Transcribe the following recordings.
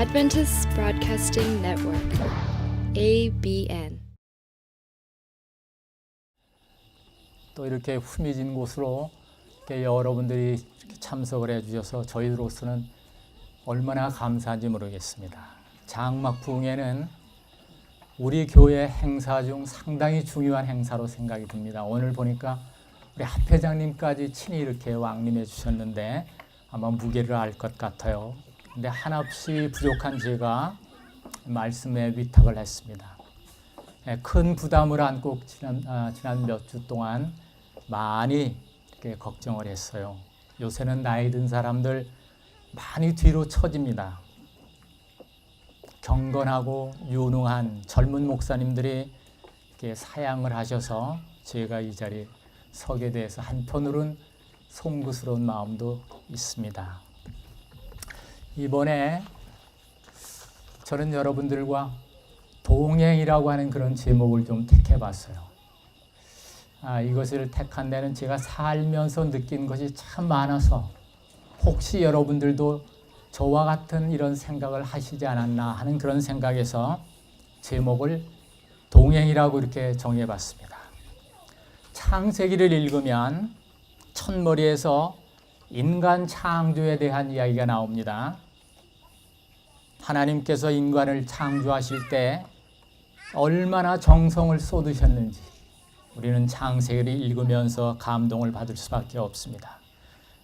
Adventist Broadcasting Network, ABN. 또 이렇게 후미진 곳으로 이렇게 여러분들이 이렇게 참석을 해주셔서 저희로서는 얼마나 감사한지 모르겠습니다. 장막 부흥회는 우리 교회 행사 중 상당히 중요한 행사로 생각이 듭니다. 오늘 보니까 우리 합회장님까지 친히 이렇게 왕림해 주셨는데 아마 무게를 알 것 같아요. 근데 한없이 부족한 제가 말씀에 위탁을 했습니다. 큰 부담을 안고 지난 몇 주 동안 많이 이렇게 걱정을 했어요. 요새는 나이 든 사람들 많이 뒤로 처집니다. 경건하고 유능한 젊은 목사님들이 이렇게 사양을 하셔서 제가 이 자리에 서게 돼서 한편으로는 송구스러운 마음도 있습니다. 이번에 저는 여러분들과 동행이라고 하는 그런 제목을 좀 택해봤어요. 이것을 택한 데는 제가 살면서 느낀 것이 참 많아서 혹시 여러분들도 저와 같은 이런 생각을 하시지 않았나 하는 그런 생각에서 제목을 동행이라고 이렇게 정해봤습니다. 창세기를 읽으면 첫머리에서 인간 창조에 대한 이야기가 나옵니다. 하나님께서 인간을 창조하실 때 얼마나 정성을 쏟으셨는지 우리는 창세기를 읽으면서 감동을 받을 수밖에 없습니다.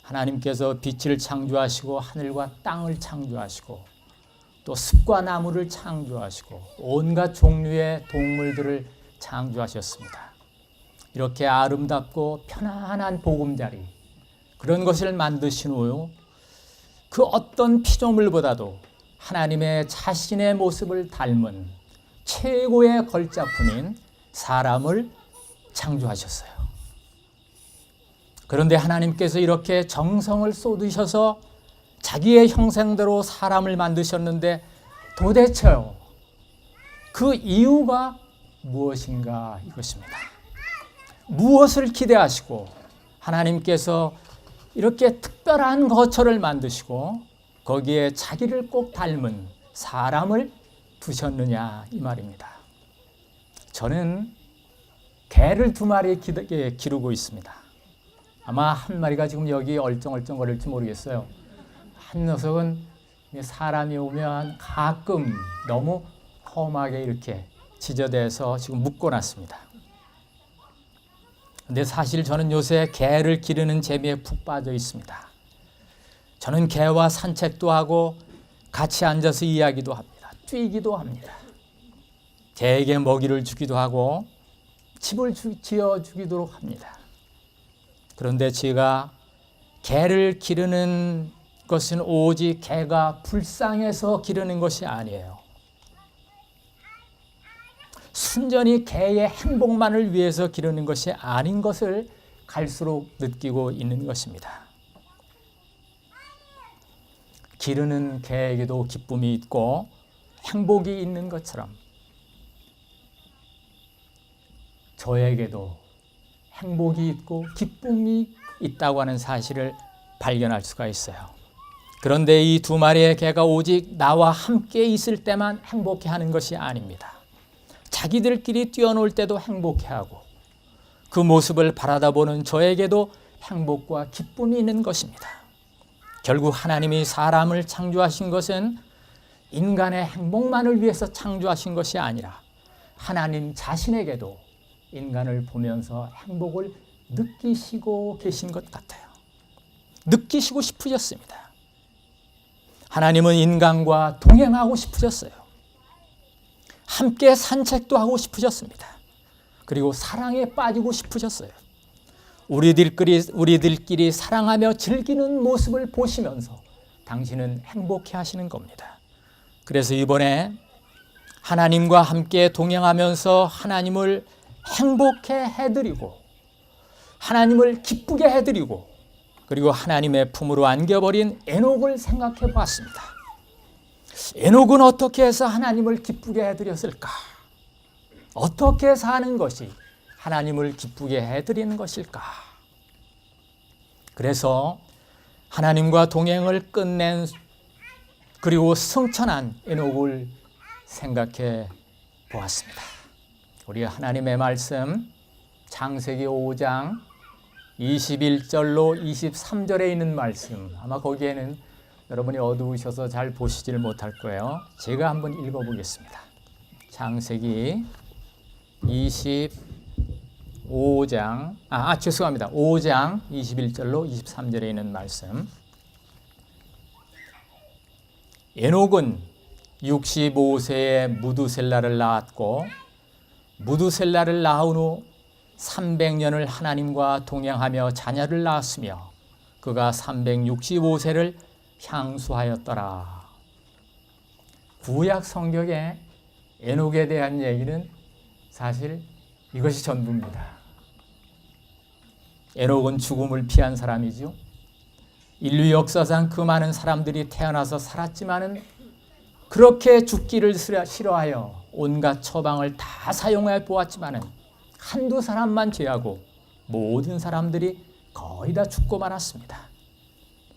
하나님께서 빛을 창조하시고 하늘과 땅을 창조하시고 또 숲과 나무를 창조하시고 온갖 종류의 동물들을 창조하셨습니다. 이렇게 아름답고 편안한 보금자리 그런 것을 만드신 후 그 어떤 피조물보다도 하나님의 자신의 모습을 닮은 최고의 걸작품인 사람을 창조하셨어요. 그런데 하나님께서 이렇게 정성을 쏟으셔서 자기의 형상대로 사람을 만드셨는데 도대체요, 그 이유가 무엇인가 이것입니다. 무엇을 기대하시고 하나님께서 이렇게 특별한 거처를 만드시고 거기에 자기를 꼭 닮은 사람을 두셨느냐 이 말입니다. 저는 개를 2마리 기르고 있습니다. 아마 한 마리가 지금 여기 얼쩡얼쩡거릴지 모르겠어요. 한 녀석은 사람이 오면 가끔 너무 험하게 이렇게 지저대서 지금 묶어놨습니다. 근데 사실 저는 요새 개를 기르는 재미에 푹 빠져 있습니다. 저는 개와 산책도 하고 같이 앉아서 이야기도 합니다. 뛰기도 합니다. 개에게 먹이를 주기도 하고 집을 지어주기도 합니다. 그런데 제가 개를 기르는 것은 오직 개가 불쌍해서 기르는 것이 아니에요. 순전히 개의 행복만을 위해서 기르는 것이 아닌 것을 갈수록 느끼고 있는 것입니다. 기르는 개에게도 기쁨이 있고 행복이 있는 것처럼 저에게도 행복이 있고 기쁨이 있다고 하는 사실을 발견할 수가 있어요. 그런데 이 2마리의 개가 오직 나와 함께 있을 때만 행복해하는 것이 아닙니다. 자기들끼리 뛰어놀 때도 행복해하고 그 모습을 바라다 보는 저에게도 행복과 기쁨이 있는 것입니다. 결국 하나님이 사람을 창조하신 것은 인간의 행복만을 위해서 창조하신 것이 아니라 하나님 자신에게도 인간을 보면서 행복을 느끼시고 계신 것 같아요. 느끼시고 싶으셨습니다. 하나님은 인간과 동행하고 싶으셨어요. 함께 산책도 하고 싶으셨습니다. 그리고 사랑에 빠지고 싶으셨어요. 우리들끼리 사랑하며 즐기는 모습을 보시면서 당신은 행복해 하시는 겁니다. 그래서 이번에 하나님과 함께 동행하면서 하나님을 행복해 해드리고 하나님을 기쁘게 해드리고 그리고 하나님의 품으로 안겨버린 에녹을 생각해 보았습니다. 에녹은 어떻게 해서 하나님을 기쁘게 해드렸을까? 어떻게 사는 것이 하나님을 기쁘게 해드리는 것일까? 그래서 하나님과 동행을 끝낸 그리고 승천한 에녹을 생각해 보았습니다. 우리 하나님의 말씀 창세기 5장 21절로 23절에 있는 말씀, 아마 거기에는 여러분이 어두우셔서 잘 보시지를 못할 거예요. 제가 한번 읽어보겠습니다. 창세기 5장 21절로 23절에 있는 말씀. 에녹은 65세에 무두셀라를 낳았고 무두셀라를 낳은 후 300년을 하나님과 동행하며 자녀를 낳았으며 그가 365세를 향수하였더라. 구약 성경에 에녹에 대한 얘기는 사실 이것이 전부입니다. 에녹은 죽음을 피한 사람이죠. 인류 역사상 그 많은 사람들이 태어나서 살았지만은 그렇게 죽기를 싫어하여 온갖 처방을 다 사용해 보았지만은 한두 사람만 제하고 모든 사람들이 거의 다 죽고 말았습니다.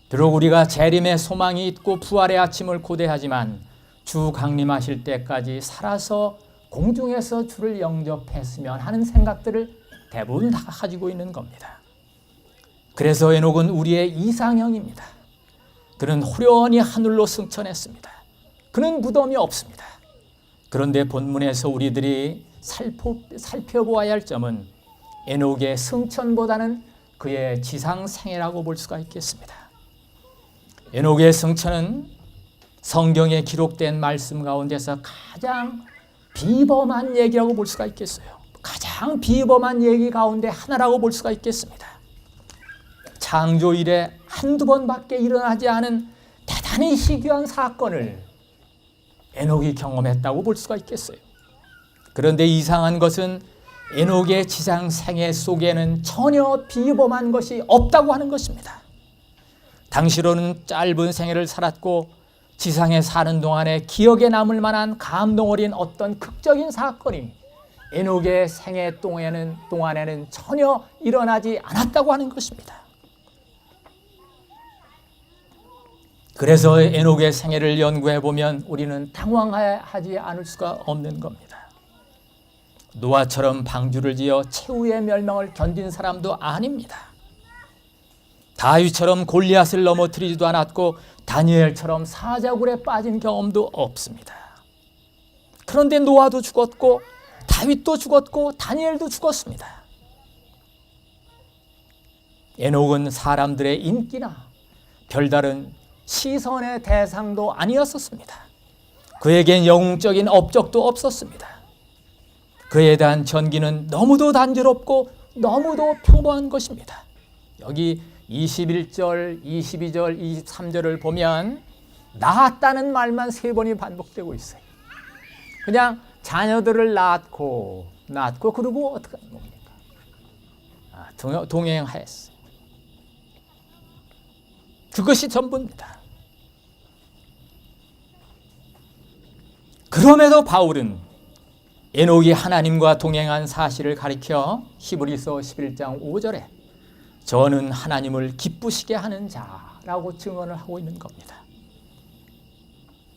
비록 우리가 재림의 소망이 있고 부활의 아침을 고대하지만 주 강림하실 때까지 살아서 공중에서 주를 영접했으면 하는 생각들을 대부분 다 가지고 있는 겁니다. 그래서 에녹은 우리의 이상형입니다. 그는 호련히 하늘로 승천했습니다. 그는 무덤이 없습니다. 그런데 본문에서 우리들이 살펴보아야 할 점은 에녹의 승천보다는 그의 지상 생애라고 볼 수가 있겠습니다. 에녹의 승천은 성경에 기록된 말씀 가운데서 가장 비범한 얘기라고 볼 수가 있겠어요. 가장 비범한 얘기 가운데 하나라고 볼 수가 있겠습니다. 창조 이래 한두 번밖에 일어나지 않은 대단히 희귀한 사건을 에녹이 경험했다고 볼 수가 있겠어요. 그런데 이상한 것은 에녹의 지상 생애 속에는 전혀 비범한 것이 없다고 하는 것입니다. 당시로는 짧은 생애를 살았고 지상에 사는 동안에 기억에 남을 만한 감동 어린 어떤 극적인 사건이 에녹의 생애 동안에는 전혀 일어나지 않았다고 하는 것입니다. 그래서 에녹의 생애를 연구해 보면 우리는 당황하지 않을 수가 없는 겁니다. 노아처럼 방주를 지어 최후의 멸망을 견딘 사람도 아닙니다. 다윗처럼 골리앗을 넘어뜨리지도 않았고 다니엘처럼 사자굴에 빠진 경험도 없습니다. 그런데 노아도 죽었고 다윗도 죽었고 다니엘도 죽었습니다. 에녹은 사람들의 인기나 별다른 시선의 대상도 아니었었습니다. 그에겐 영웅적인 업적도 없었습니다. 그에 대한 전기는 너무도 단조롭고 너무도 평범한 것입니다. 여기 21절, 22절, 23절을 보면 낳았다는 말만 3번이 반복되고 있어요. 그냥 자녀들을 낳고 그리고 어떻게 하는 겁니까? 동행하였어요. 그것이 전부입니다. 그럼에도 바울은 에녹이 하나님과 동행한 사실을 가리켜 히브리서 11장 5절에 저는 하나님을 기쁘시게 하는 자라고 증언을 하고 있는 겁니다.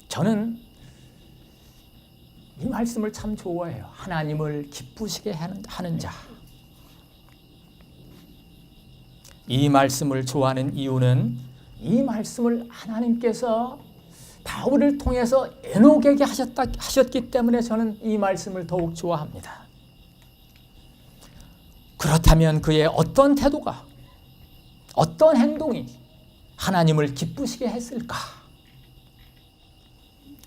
저는 이 말씀을 참 좋아해요. 하나님을 기쁘시게 하는 자. 이 말씀을 좋아하는 이유는 이 말씀을 하나님께서 바울을 통해서 에녹에게 하셨기 때문에 저는 이 말씀을 더욱 좋아합니다. 그렇다면 그의 어떤 태도가, 어떤 행동이 하나님을 기쁘시게 했을까?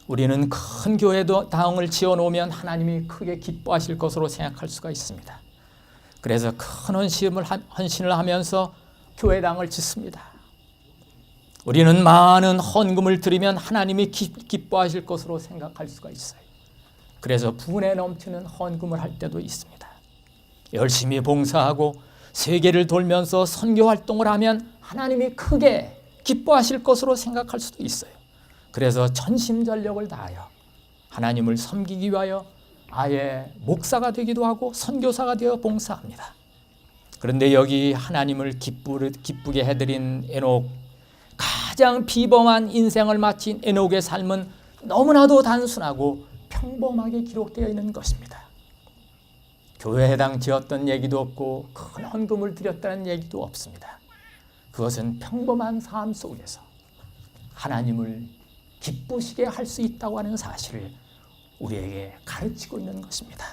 우리는 큰 교회도 당을 지어놓으면 하나님이 크게 기뻐하실 것으로 생각할 수가 있습니다. 그래서 큰 헌신을 하면서 교회당을 짓습니다. 우리는 많은 헌금을 드리면 하나님이 기뻐하실 것으로 생각할 수가 있어요. 그래서 분에 넘치는 헌금을 할 때도 있습니다. 열심히 봉사하고 세계를 돌면서 선교 활동을 하면 하나님이 크게 기뻐하실 것으로 생각할 수도 있어요. 그래서 전심전력을 다하여 하나님을 섬기기 위하여 아예 목사가 되기도 하고 선교사가 되어 봉사합니다. 그런데 여기 하나님을 기쁘게 해드린 에녹, 가장 비범한 인생을 마친 에녹의 삶은 너무나도 단순하고 평범하게 기록되어 있는 것입니다. 교회에 해당 지었던 얘기도 없고 큰 헌금을 드렸다는 얘기도 없습니다. 그것은 평범한 삶 속에서 하나님을 기쁘시게 할 수 있다고 하는 사실을 우리에게 가르치고 있는 것입니다.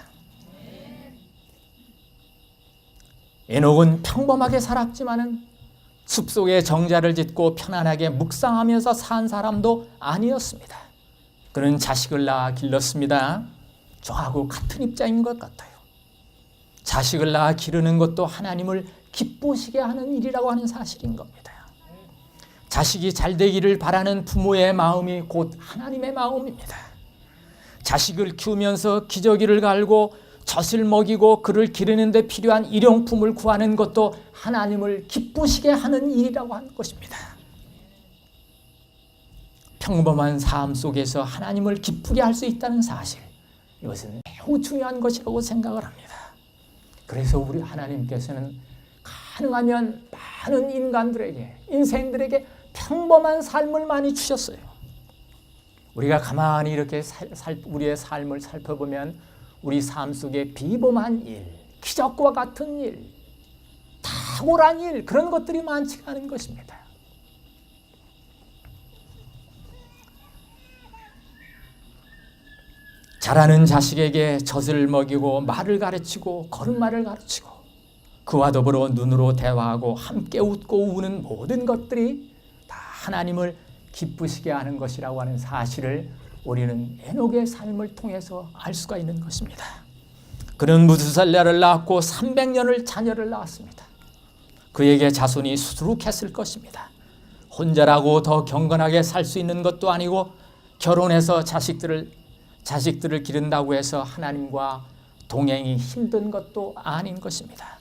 에녹은 평범하게 살았지만은 숲속에 정자를 짓고 편안하게 묵상하면서 산 사람도 아니었습니다. 그는 자식을 낳아 길렀습니다. 저하고 같은 입장인 것 같아요. 자식을 낳아 기르는 것도 하나님을 기쁘시게 하는 일이라고 하는 사실인 겁니다. 자식이 잘 되기를 바라는 부모의 마음이 곧 하나님의 마음입니다. 자식을 키우면서 기저귀를 갈고 젖을 먹이고 그를 기르는 데 필요한 일용품을 구하는 것도 하나님을 기쁘시게 하는 일이라고 하는 것입니다. 평범한 삶 속에서 하나님을 기쁘게 할 수 있다는 사실, 이것은 매우 중요한 것이라고 생각을 합니다. 그래서 우리 하나님께서는 가능하면 많은 인간들에게, 인생들에게 평범한 삶을 많이 주셨어요. 우리가 가만히 이렇게 우리의 삶을 살펴보면 우리 삶 속에 비범한 일, 기적과 같은 일, 탁월한 일, 그런 것들이 많지가 않은 것입니다. 자라는 자식에게 젖을 먹이고 말을 가르치고 걸음마를 가르치고 그와 더불어 눈으로 대화하고 함께 웃고 우는 모든 것들이 다 하나님을 기쁘시게 하는 것이라고 하는 사실을 우리는 에녹의 삶을 통해서 알 수가 있는 것입니다. 그는 무두살라를 낳았고 300년을 자녀를 낳았습니다. 그에게 자손이 수두룩했을 것입니다. 혼자라고 더 경건하게 살 수 있는 것도 아니고 결혼해서 자식들을 기른다고 해서 하나님과 동행이 힘든 것도 아닌 것입니다.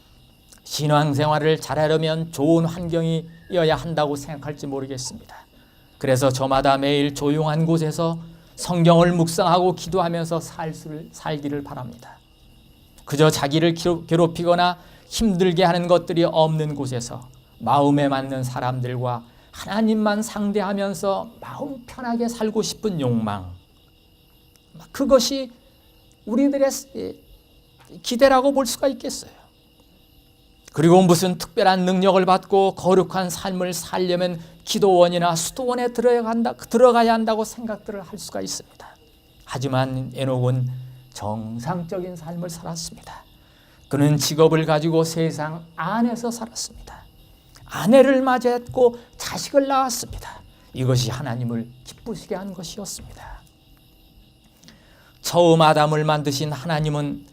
신앙생활을 잘하려면 좋은 환경이어야 한다고 생각할지 모르겠습니다. 그래서 저마다 매일 조용한 곳에서 성경을 묵상하고 기도하면서 살기를 바랍니다. 그저 자기를 괴롭히거나 힘들게 하는 것들이 없는 곳에서 마음에 맞는 사람들과 하나님만 상대하면서 마음 편하게 살고 싶은 욕망, 그것이 우리들의 기대라고 볼 수가 있겠어요. 그리고 무슨 특별한 능력을 받고 거룩한 삶을 살려면 기도원이나 수도원에 들어가야 한다고 생각들을 할 수가 있습니다. 하지만 에녹은 정상적인 삶을 살았습니다. 그는 직업을 가지고 세상 안에서 살았습니다. 아내를 맞이했고 자식을 낳았습니다. 이것이 하나님을 기쁘시게 한 것이었습니다. 처음 아담을 만드신 하나님은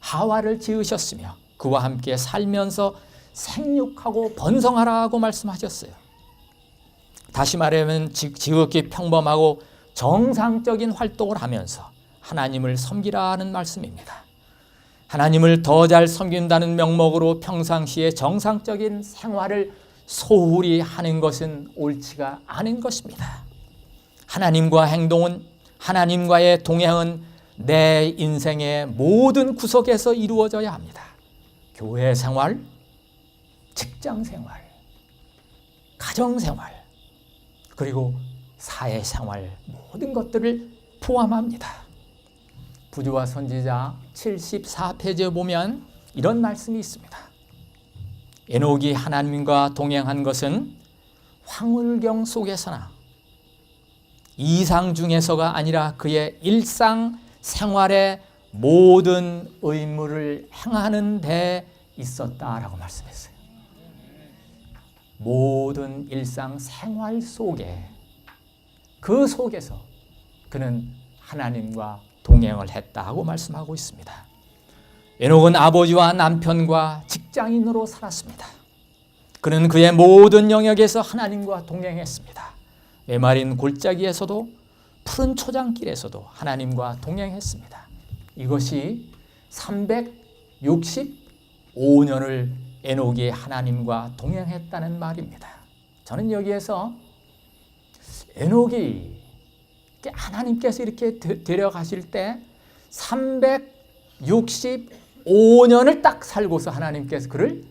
하와를 지으셨으며 그와 함께 살면서 생육하고 번성하라고 말씀하셨어요. 다시 말하면 지극히 평범하고 정상적인 활동을 하면서 하나님을 섬기라는 말씀입니다. 하나님을 더 잘 섬긴다는 명목으로 평상시에 정상적인 생활을 소홀히 하는 것은 옳지가 않은 것입니다. 하나님과의 동행은 내 인생의 모든 구석에서 이루어져야 합니다. 교회 생활, 직장 생활, 가정 생활, 그리고 사회 생활, 모든 것들을 포함합니다. 부조와 선지자 74페이지에 보면 이런 말씀이 있습니다. 에녹이 하나님과 동행한 것은 황홀경 속에서나 이상 중에서가 아니라 그의 일상 생활의 모든 의무를 행하는 데 있었다라고 말씀했어요. 모든 일상 생활 속에, 그 속에서 그는 하나님과 동행을 했다고 말씀하고 있습니다. 에녹은 아버지와 남편과 직장인으로 살았습니다. 그는 그의 모든 영역에서 하나님과 동행했습니다. 메마른 골짜기에서도 푸른 초장길에서도 하나님과 동행했습니다. 이것이 365년을 에녹이 하나님과 동행했다는 말입니다. 저는 여기에서 에녹이 하나님께서 이렇게 데려가실 때 365년을 딱 살고서 하나님께서 그를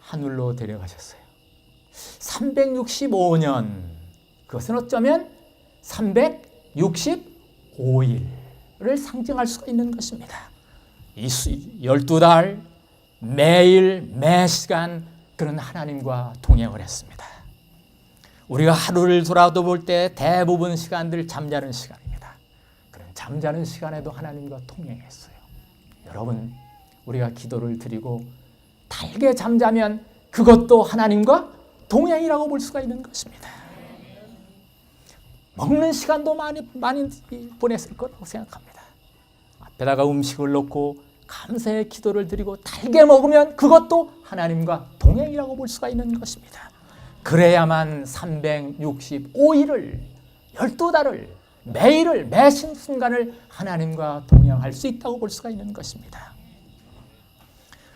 하늘로 데려가셨어요. 365년, 그것은 어쩌면 365일을 상징할 수가 있는 것입니다. 이 12달 매일 매시간 그런 하나님과 동행을 했습니다. 우리가 하루를 돌아볼 때 대부분 시간들 잠자는 시간입니다. 그런 잠자는 시간에도 하나님과 동행했어요. 여러분, 우리가 기도를 드리고 달게 잠자면 그것도 하나님과 동행이라고 볼 수가 있는 것입니다. 먹는 시간도 많이 보냈을 거라고 생각합니다. 앞에다가 음식을 놓고 감사의 기도를 드리고 달게 먹으면 그것도 하나님과 동행이라고 볼 수가 있는 것입니다. 그래야만 365일을 12달을 매일을 매순간을 하나님과 동행할 수 있다고 볼 수가 있는 것입니다.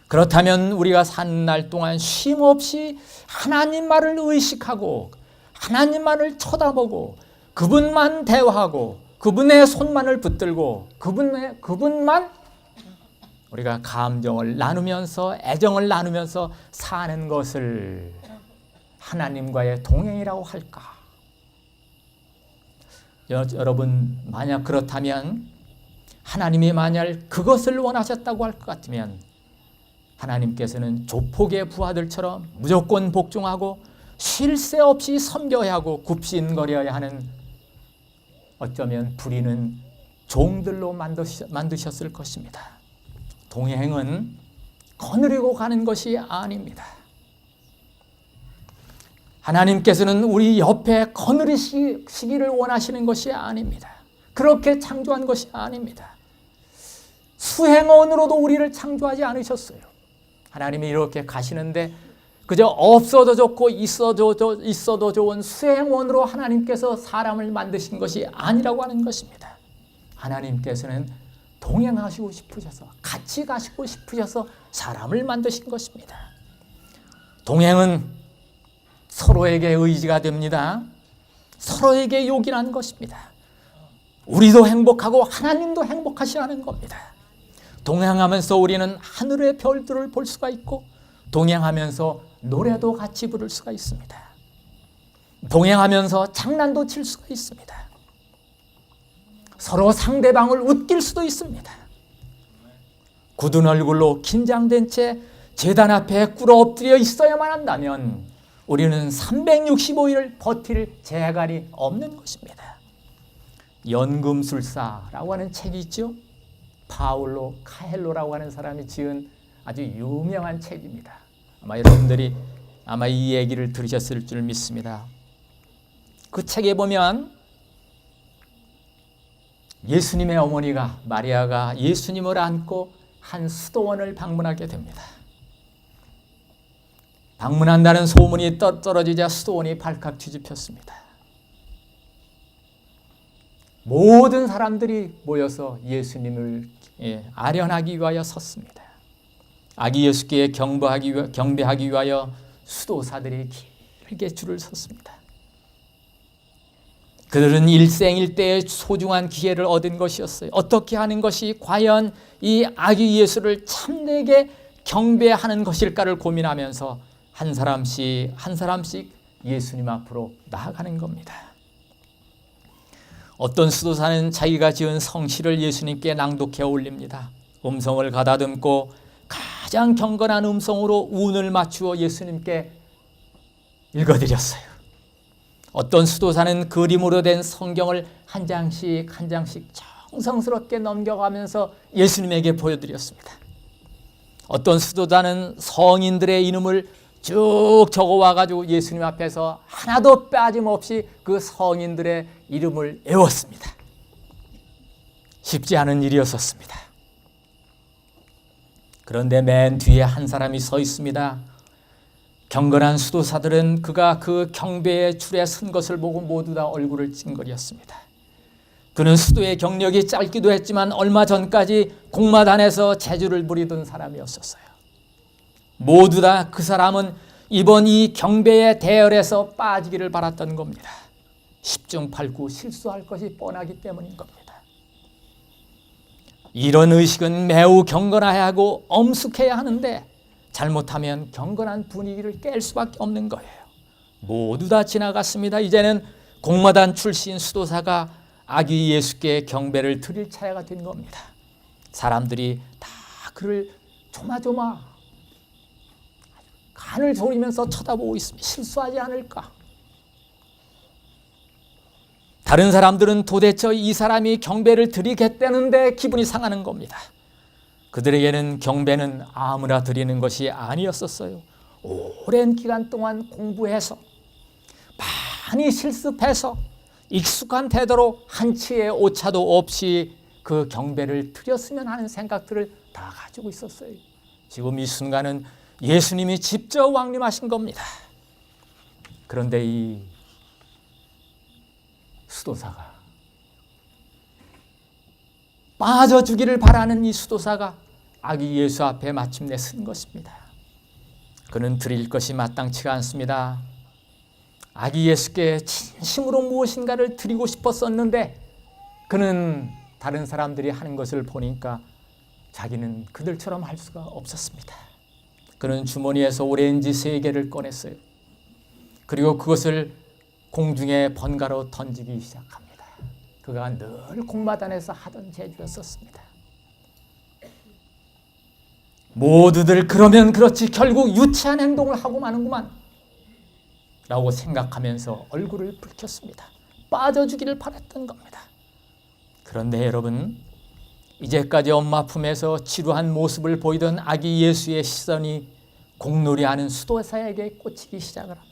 그렇다면 우리가 사는 날 동안 쉼없이 하나님 말을 의식하고 하나님만을 쳐다보고 그분만 대화하고 그분의 손만을 붙들고 그분만 우리가 감정을 나누면서 애정을 나누면서 사는 것을 하나님과의 동행이라고 할까? 여러분, 만약 그렇다면 하나님이 만약 그것을 원하셨다고 할 것 같으면 하나님께서는 조폭의 부하들처럼 무조건 복종하고 쉴 새 없이 섬겨야 하고 굽신거려야 하는 어쩌면 부리는 종들로 만드셨을 것입니다. 동행은 거느리고 가는 것이 아닙니다. 하나님께서는 우리 옆에 거느리시기를 원하시는 것이 아닙니다. 그렇게 창조한 것이 아닙니다. 수행원으로도 우리를 창조하지 않으셨어요. 하나님이 이렇게 가시는데 그저 없어도 좋고 있어도 좋은 수행원으로 하나님께서 사람을 만드신 것이 아니라고 하는 것입니다. 하나님께서는 동행하시고 싶으셔서 같이 가시고 싶으셔서 사람을 만드신 것입니다. 동행은 서로에게 의지가 됩니다. 서로에게 요긴한 것입니다. 우리도 행복하고 하나님도 행복하시라는 겁니다. 동행하면서 우리는 하늘의 별들을 볼 수가 있고 동행하면서 노래도 같이 부를 수가 있습니다. 동행하면서 장난도 칠 수가 있습니다. 서로 상대방을 웃길 수도 있습니다. 굳은 얼굴로 긴장된 채 제단 앞에 꿇어 엎드려 있어야만 한다면 우리는 365일을 버틸 재간이 없는 것입니다. 연금술사라고 하는 책이 있죠. 파울로 카헬로라고 하는 사람이 지은 아주 유명한 책입니다. 아마 여러분들이 이 얘기를 들으셨을 줄 믿습니다. 그 책에 보면 예수님의 어머니가 마리아가 예수님을 안고 한 수도원을 방문하게 됩니다. 방문한다는 소문이 떨어지자 수도원이 발칵 뒤집혔습니다. 모든 사람들이 모여서 예수님을 아련하기 위하여 섰습니다. 아기 예수께 경배하기 위하여 수도사들이 길게 줄을 섰습니다. 그들은 일생일대의 소중한 기회를 얻은 것이었어요. 어떻게 하는 것이 과연 이 아기 예수를 참되게 경배하는 것일까를 고민하면서 한 사람씩 예수님 앞으로 나아가는 겁니다. 어떤 수도사는 자기가 지은 성시를 예수님께 낭독해 올립니다. 음성을 가다듬고 가장 경건한 음성으로 운을 맞추어 예수님께 읽어드렸어요. 어떤 수도사는 그림으로 된 성경을 한 장씩 정성스럽게 넘겨가면서 예수님에게 보여드렸습니다. 어떤 수도사는 성인들의 이름을 쭉 적어와가지고 예수님 앞에서 하나도 빠짐없이 그 성인들의 이름을 외웠습니다. 쉽지 않은 일이었었습니다. 그런데 맨 뒤에 한 사람이 서 있습니다. 경건한 수도사들은 그가 그 경배의 줄에 선 것을 보고 모두 다 얼굴을 찡그렸습니다. 그는 수도의 경력이 짧기도 했지만 얼마 전까지 공마단에서 재주를 부리던 사람이었었어요. 모두 다 그 사람은 이번 이 경배의 대열에서 빠지기를 바랐던 겁니다. 10중 8구 실수할 것이 뻔하기 때문인 겁니다. 이런 의식은 매우 경건해야 하고 엄숙해야 하는데 잘못하면 경건한 분위기를 깰 수밖에 없는 거예요. 모두 다 지나갔습니다. 이제는 공마단 출신 수도사가 아기 예수께 경배를 드릴 차례가 된 겁니다. 사람들이 다 그를 조마조마 간을 졸이면서 쳐다보고 있으면 실수하지 않을까. 다른 사람들은 도대체 이 사람이 경배를 드리겠다는데 기분이 상하는 겁니다. 그들에게는 경배는 아무나 드리는 것이 아니었었어요. 오랜 기간 동안 공부해서 많이 실습해서 익숙한 태도로 한치의 오차도 없이 그 경배를 드렸으면 하는 생각들을 다 가지고 있었어요. 지금 이 순간은 예수님이 직접 왕림하신 겁니다. 그런데 이 수도사가 빠져주기를 바라는 이 수도사가 아기 예수 앞에 마침내 선 것입니다. 그는 드릴 것이 마땅치가 않습니다. 아기 예수께 진심으로 무엇인가를 드리고 싶었었는데 그는 다른 사람들이 하는 것을 보니까 자기는 그들처럼 할 수가 없었습니다. 그는 주머니에서 오렌지 3개를 꺼냈어요. 그리고 그것을 공중에 번갈아 던지기 시작합니다. 그가 늘 공마단에서 하던 재주였었습니다. 모두들 그러면 그렇지 결국 유치한 행동을 하고 마는구만 라고 생각하면서 얼굴을 붉혔습니다. 빠져주기를 바랐던 겁니다. 그런데 여러분, 이제까지 엄마 품에서 지루한 모습을 보이던 아기 예수의 시선이 공놀이하는 수도사에게 꽂히기 시작을 합니다.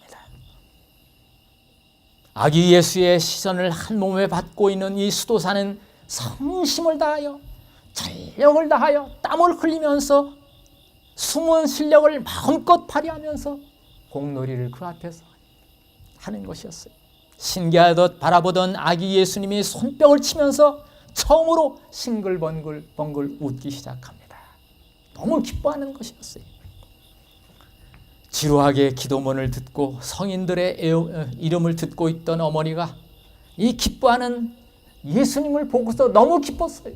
아기 예수의 시선을 한 몸에 받고 있는 이 수도사는 성심을 다하여 전력을 다하여 땀을 흘리면서 숨은 실력을 마음껏 발휘하면서 공놀이를 그 앞에서 하는 것이었어요. 신기하듯 바라보던 아기 예수님이 손뼉을 치면서 처음으로 싱글벙글 웃기 시작합니다. 너무 기뻐하는 것이었어요. 지루하게 기도문을 듣고 성인들의 이름을 듣고 있던 어머니가 이 기뻐하는 예수님을 보고서 너무 기뻤어요.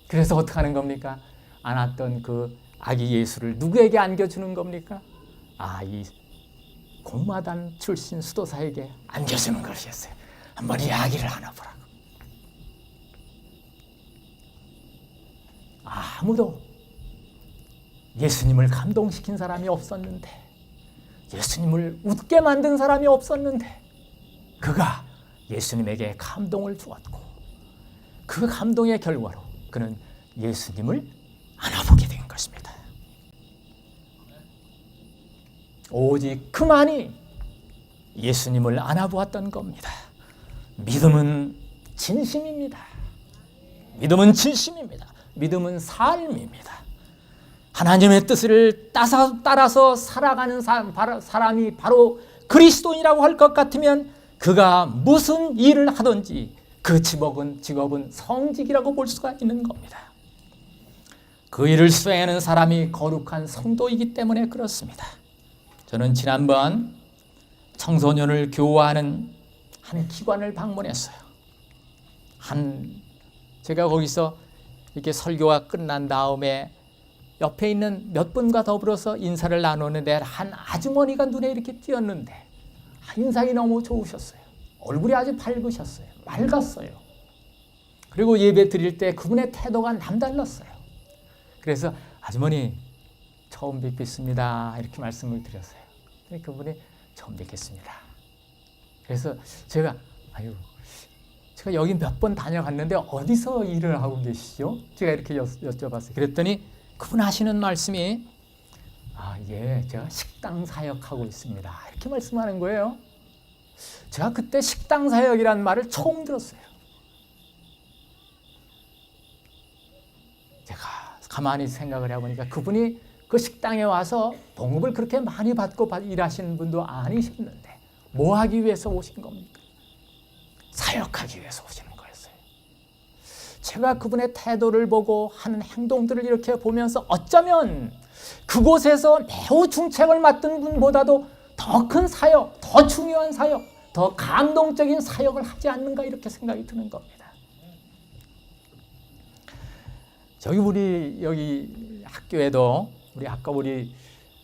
그래서 어떻게 하는 겁니까? 안았던 그 아기 예수를 누구에게 안겨주는 겁니까? 이 공마단 출신 수도사에게 안겨주는 것이었어요. 한번 이야기를 하나 보라고. 아무도 예수님을 감동시킨 사람이 없었는데, 예수님을 웃게 만든 사람이 없었는데, 그가 예수님에게 감동을 주었고, 그 감동의 결과로 그는 예수님을 안아보게 된 것입니다. 오직 그만이 예수님을 안아보았던 겁니다. 믿음은 진심입니다. 믿음은 진심입니다. 믿음은 삶입니다. 하나님의 뜻을 따라서 살아가는 사람이 바로 그리스도인이라고 할 것 같으면 그가 무슨 일을 하든지 그 직업은 성직이라고 볼 수가 있는 겁니다. 그 일을 수행하는 사람이 거룩한 성도이기 때문에 그렇습니다. 저는 지난번 청소년을 교화하는 한 기관을 방문했어요. 제가 거기서 이렇게 설교가 끝난 다음에 옆에 있는 몇 분과 더불어서 인사를 나누는데 한 아주머니가 눈에 이렇게 띄었는데 인상이 너무 좋으셨어요. 얼굴이 아주 밝으셨어요. 맑았어요. 그리고 예배 드릴 때 그분의 태도가 남달랐어요. 그래서 아주머니 처음 뵙겠습니다 이렇게 말씀을 드렸어요. 그분이 처음 뵙겠습니다. 그래서 제가 여기 몇 번 다녀갔는데 어디서 일을 하고 계시죠? 제가 이렇게 여쭤봤어요. 그랬더니 그분 하시는 말씀이 제가 식당 사역하고 있습니다 이렇게 말씀하는 거예요. 제가 그때 식당 사역이라는 말을 처음 들었어요. 제가 가만히 생각을 해보니까 그분이 그 식당에 와서 봉급을 그렇게 많이 받고 일하시는 분도 아니셨는데 뭐 하기 위해서 오신 겁니까? 사역하기 위해서 오시는 거였어요. 제가 그분의 태도를 보고 하는 행동들을 이렇게 보면서 어쩌면 그곳에서 매우 중책을 맡은 분보다도 더 큰 사역, 더 중요한 사역, 더 감동적인 사역을 하지 않는가 이렇게 생각이 드는 겁니다. 우리 여기 학교에도 우리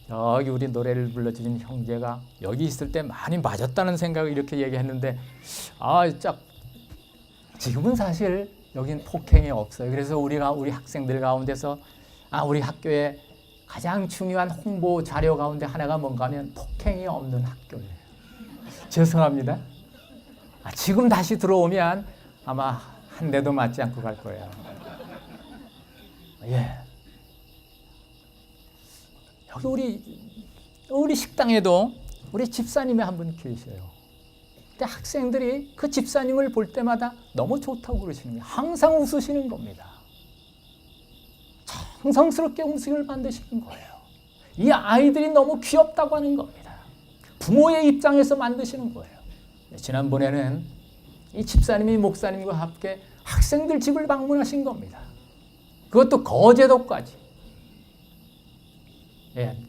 여기 우리 노래를 불러주신 형제가 여기 있을 때 많이 맞았다는 생각을 이렇게 얘기했는데 지금은 사실 여긴 폭행이 없어요. 그래서 우리 학생들 가운데서 우리 학교에 가장 중요한 홍보 자료 가운데 하나가 뭔가 하면 폭행이 없는 학교예요. 죄송합니다. 지금 다시 들어오면 아마 한 대도 맞지 않고 갈 거예요. 예. 여기 우리 식당에도 우리 집사님이 한 분 계셔요. 근데 학생들이 그 집사님을 볼 때마다 너무 좋다고 그러시는 거예요. 항상 웃으시는 겁니다. 정성스럽게 음식을 만드시는 거예요. 이 아이들이 너무 귀엽다고 하는 겁니다. 부모의 입장에서 만드시는 거예요. 지난번에는 이 집사님이 목사님과 함께 학생들 집을 방문하신 겁니다. 그것도 거제도까지.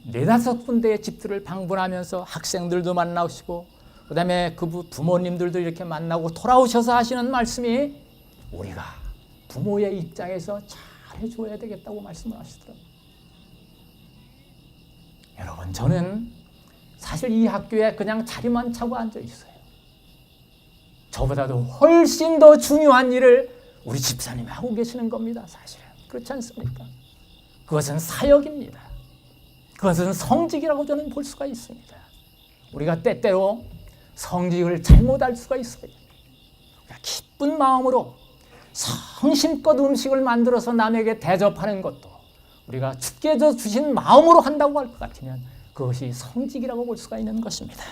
네다섯 군데의 집들을 방문하면서 학생들도 만나시고 그 다음에 그 부모님들도 이렇게 만나고 돌아오셔서 하시는 말씀이 우리가 부모의 입장에서 잘해줘야 되겠다고 말씀을 하시더라고요. 여러분, 저는 사실 이 학교에 그냥 자리만 차고 앉아 있어요. 저보다도 훨씬 더 중요한 일을 우리 집사님이 하고 계시는 겁니다. 사실은 그렇지 않습니까? 그것은 사역입니다. 그것은 성직이라고 저는 볼 수가 있습니다. 우리가 때때로 성직을 잘못할 수가 있어요. 기쁜 마음으로 성심껏 음식을 만들어서 남에게 대접하는 것도 우리가 주께 주신 마음으로 한다고 할 것 같으면 그것이 성직이라고 볼 수가 있는 것입니다.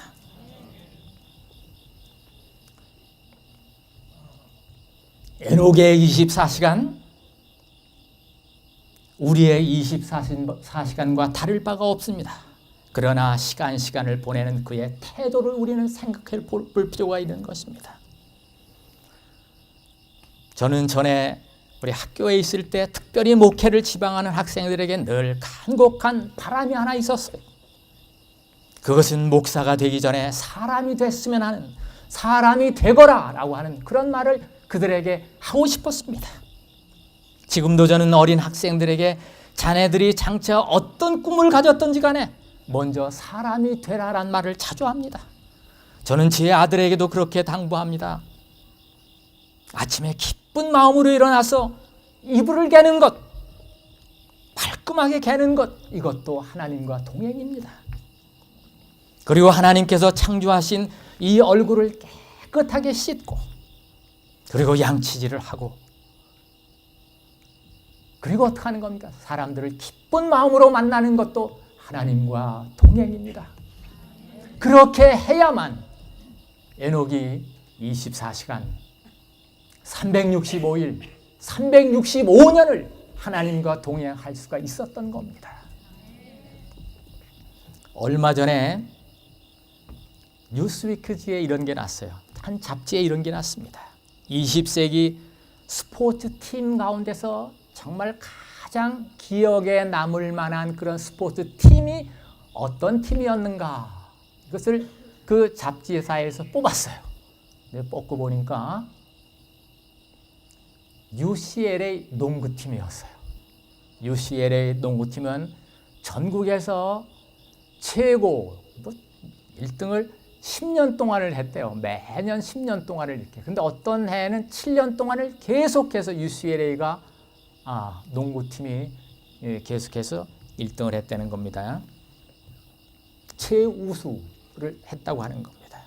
에녹의 24시간, 우리의 24시간과 다를 바가 없습니다. 그러나 시간을 보내는 그의 태도를 우리는 생각해 볼 필요가 있는 것입니다. 저는 전에 우리 학교에 있을 때 특별히 목회를 지방하는 학생들에게 늘 간곡한 바람이 하나 있었어요. 그것은 목사가 되기 전에 사람이 됐으면 하는, 사람이 되거라 라고 하는 그런 말을 그들에게 하고 싶었습니다. 지금도 저는 어린 학생들에게 자네들이 장차 어떤 꿈을 가졌든지 간에 먼저 사람이 되라란 말을 자주 합니다. 저는 제 아들에게도 그렇게 당부합니다. 아침에 기쁜 마음으로 일어나서 이불을 개는 것, 말끔하게 개는 것, 이것도 하나님과 동행입니다. 그리고 하나님께서 창조하신 이 얼굴을 깨끗하게 씻고 그리고 양치질을 하고 그리고 어떻게 하는 겁니까? 사람들을 기쁜 마음으로 만나는 것도 하나님과 동행입니다. 그렇게 해야만 에녹이 24시간, 365일, 365년을 하나님과 동행할 수가 있었던 겁니다. 얼마 전에 뉴스위크지에 이런 게 났어요. 한 잡지에 이런 게 났습니다. 20세기 스포츠팀 가운데서 정말 가장 기억에 남을 만한 그런 스포츠팀이 어떤 팀이었는가, 이것을 그 잡지사에서 뽑았어요. 뽑고 보니까 UCLA 농구팀이었어요. UCLA 농구팀은 전국에서 최고 1등을 10년 동안을 했대요. 매년 10년 동안을 이렇게. 근데 어떤 해에는 7년 동안을 계속해서 UCLA가 농구팀이 계속해서 1등을 했다는 겁니다. 최우수를 했다고 하는 겁니다.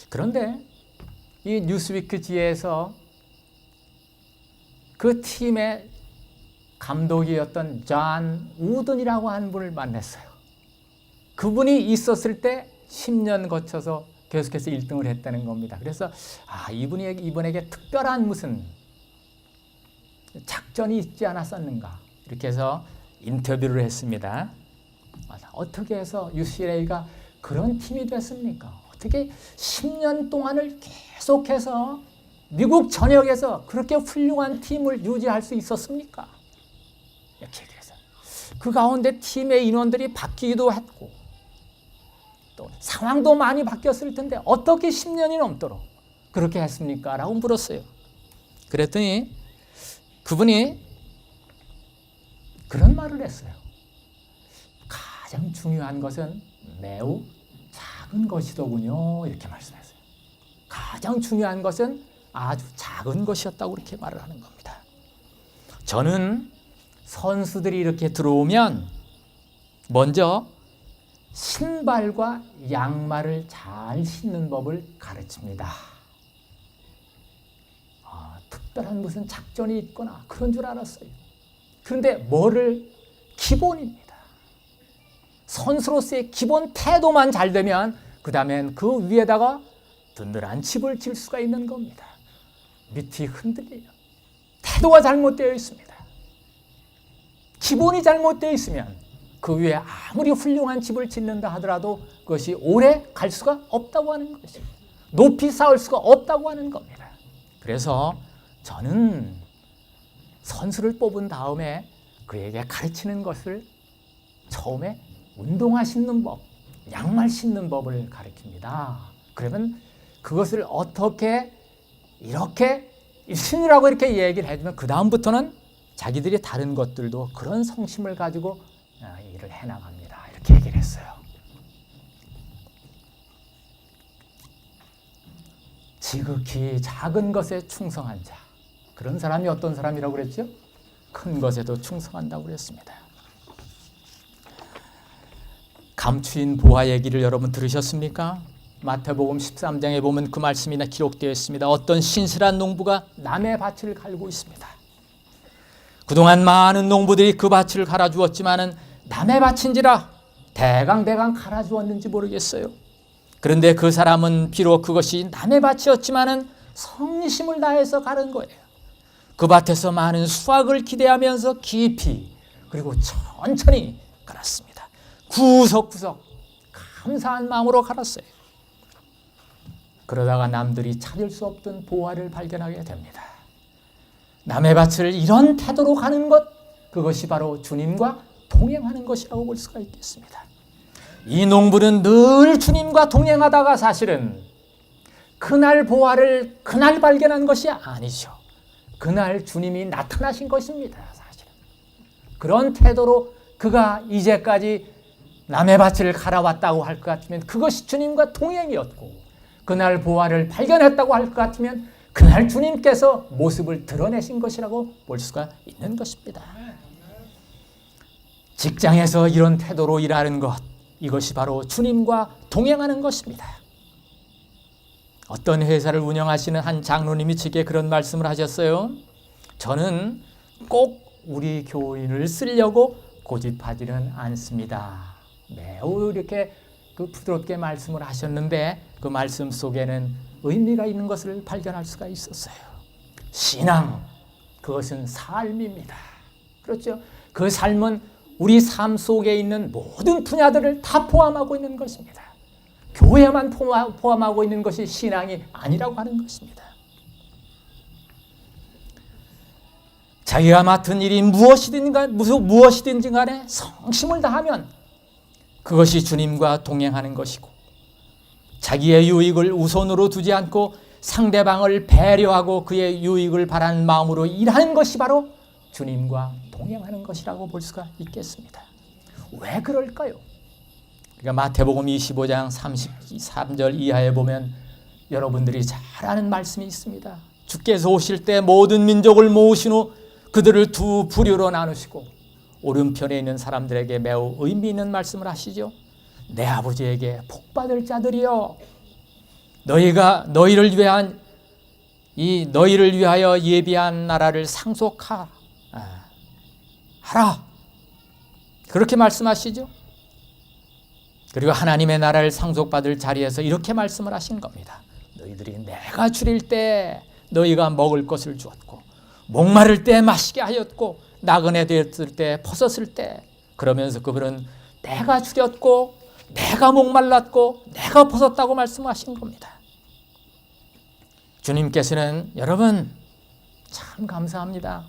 그런데 이 뉴스위크지에서 그 팀의 감독이었던 존 우든이라고 하는 분을 만났어요. 그분이 있었을 때 10년 거쳐서 계속해서 1등을 했다는 겁니다. 그래서 이분에게 특별한 무슨 작전이 있지 않았었는가, 이렇게 해서 인터뷰를 했습니다. 어떻게 해서 UCLA가 그런 팀이 됐습니까? 어떻게 10년 동안을 계속해서 미국 전역에서 그렇게 훌륭한 팀을 유지할 수 있었습니까? 이렇게 얘기해서 그 가운데 팀의 인원들이 바뀌기도 했고 또 상황도 많이 바뀌었을 텐데 어떻게 10년이 넘도록 그렇게 했습니까? 라고 물었어요. 그랬더니 그분이 그런 말을 했어요. 가장 중요한 것은 매우 작은 것이더군요. 이렇게 말씀했어요. 가장 중요한 것은 아주 작은 것이었다고 이렇게 말을 하는 겁니다. 저는 선수들이 이렇게 들어오면 먼저 신발과 양말을 잘 신는 법을 가르칩니다. 특별한 무슨 작전이 있거나 그런 줄 알았어요. 그런데 뭐를 기본입니다. 선수로서의 기본 태도만 잘 되면 그 다음엔 그 위에다가 든든한 집을 질 수가 있는 겁니다. 밑이 흔들려요. 태도가 잘못되어 있습니다. 기본이 잘못되어 있으면 그 위에 아무리 훌륭한 집을 짓는다 하더라도 그것이 오래 갈 수가 없다고 하는 것입니다. 높이 쌓을 수가 없다고 하는 겁니다. 그래서 저는 선수를 뽑은 다음에 그에게 가르치는 것을 처음에 운동화 신는 법, 양말 신는 법을 가르칩니다. 그러면 그것을 어떻게 이렇게 신으라고 이렇게 얘기를 해주면 그 다음부터는 자기들이 다른 것들도 그런 성심을 가지고 일을 해나갑니다. 이렇게 얘기를 했어요. 지극히 작은 것에 충성한 자. 그런 사람이 어떤 사람이라고 그랬죠? 큰 것에도 충성한다고 그랬습니다. 감추인 보화 얘기를 여러분 들으셨습니까? 마태복음 13장에 보면 그 말씀이 기록되어 있습니다. 어떤 신실한 농부가 남의 밭을 갈고 있습니다. 그동안 많은 농부들이 그 밭을 갈아주었지만은 남의 밭인지라 대강 갈아주었는지 모르겠어요. 그런데 그 사람은 비록 그것이 남의 밭이었지만은 성심을 다해서 가른 거예요. 그 밭에서 많은 수확을 기대하면서 깊이 그리고 천천히 갈았습니다. 구석구석 감사한 마음으로 갈았어요. 그러다가 남들이 찾을 수 없던 보화를 발견하게 됩니다. 남의 밭을 이런 태도로 가는 것, 그것이 바로 주님과 동행하는 것이라고 볼 수가 있겠습니다. 이 농부는 늘 주님과 동행하다가 사실은 그날 보화를 그날 발견한 것이 아니죠. 그날 주님이 나타나신 것입니다. 사실은 그런 태도로 그가 이제까지 남의 밭을 갈아왔다고 할 것 같으면 그것이 주님과 동행이었고, 그날 보화를 발견했다고 할 것 같으면 그날 주님께서 모습을 드러내신 것이라고 볼 수가 있는 것입니다. 직장에서 이런 태도로 일하는 것, 이것이 바로 주님과 동행하는 것입니다. 어떤 회사를 운영하시는 한 장로님이 제게 그런 말씀을 하셨어요. 저는 꼭 우리 교인을 쓰려고 고집하지는 않습니다. 매우 이렇게 부드럽게 말씀을 하셨는데 그 말씀 속에는 의미가 있는 것을 발견할 수가 있었어요. 신앙, 그것은 삶입니다. 그렇죠? 그 삶은 우리 삶 속에 있는 모든 분야들을 다 포함하고 있는 것입니다. 교회만 포함하고 있는 것이 신앙이 아니라고 하는 것입니다. 자기가 맡은 일이 무엇이든지 간에 성심을 다하면 그것이 주님과 동행하는 것이고, 자기의 유익을 우선으로 두지 않고 상대방을 배려하고 그의 유익을 바라는 마음으로 일하는 것이 바로 주님과 동행하는 것이라고 볼 수가 있겠습니다. 왜 그럴까요? 그러니까 마태복음 25장 33절 이하에 보면 여러분들이 잘 아는 말씀이 있습니다. 주께서 오실 때 모든 민족을 모으신 후 그들을 두 부류로 나누시고 오른편에 있는 사람들에게 매우 의미 있는 말씀을 하시죠. 내 아버지에게 복받을 자들이여, 너희를 위하여 예비한 나라를 상속하라. 그렇게 말씀하시죠. 그리고 하나님의 나라를 상속받을 자리에서 이렇게 말씀을 하신 겁니다. 너희들이 내가 줄일 때 너희가 먹을 것을 주었고, 목마를 때 마시게 하였고, 나그네 되었을 때 벗었을 때, 그러면서 그분은 내가 줄였고 내가 목말랐고 내가 벗었다고 말씀하신 겁니다. 주님께서는 여러분 참 감사합니다.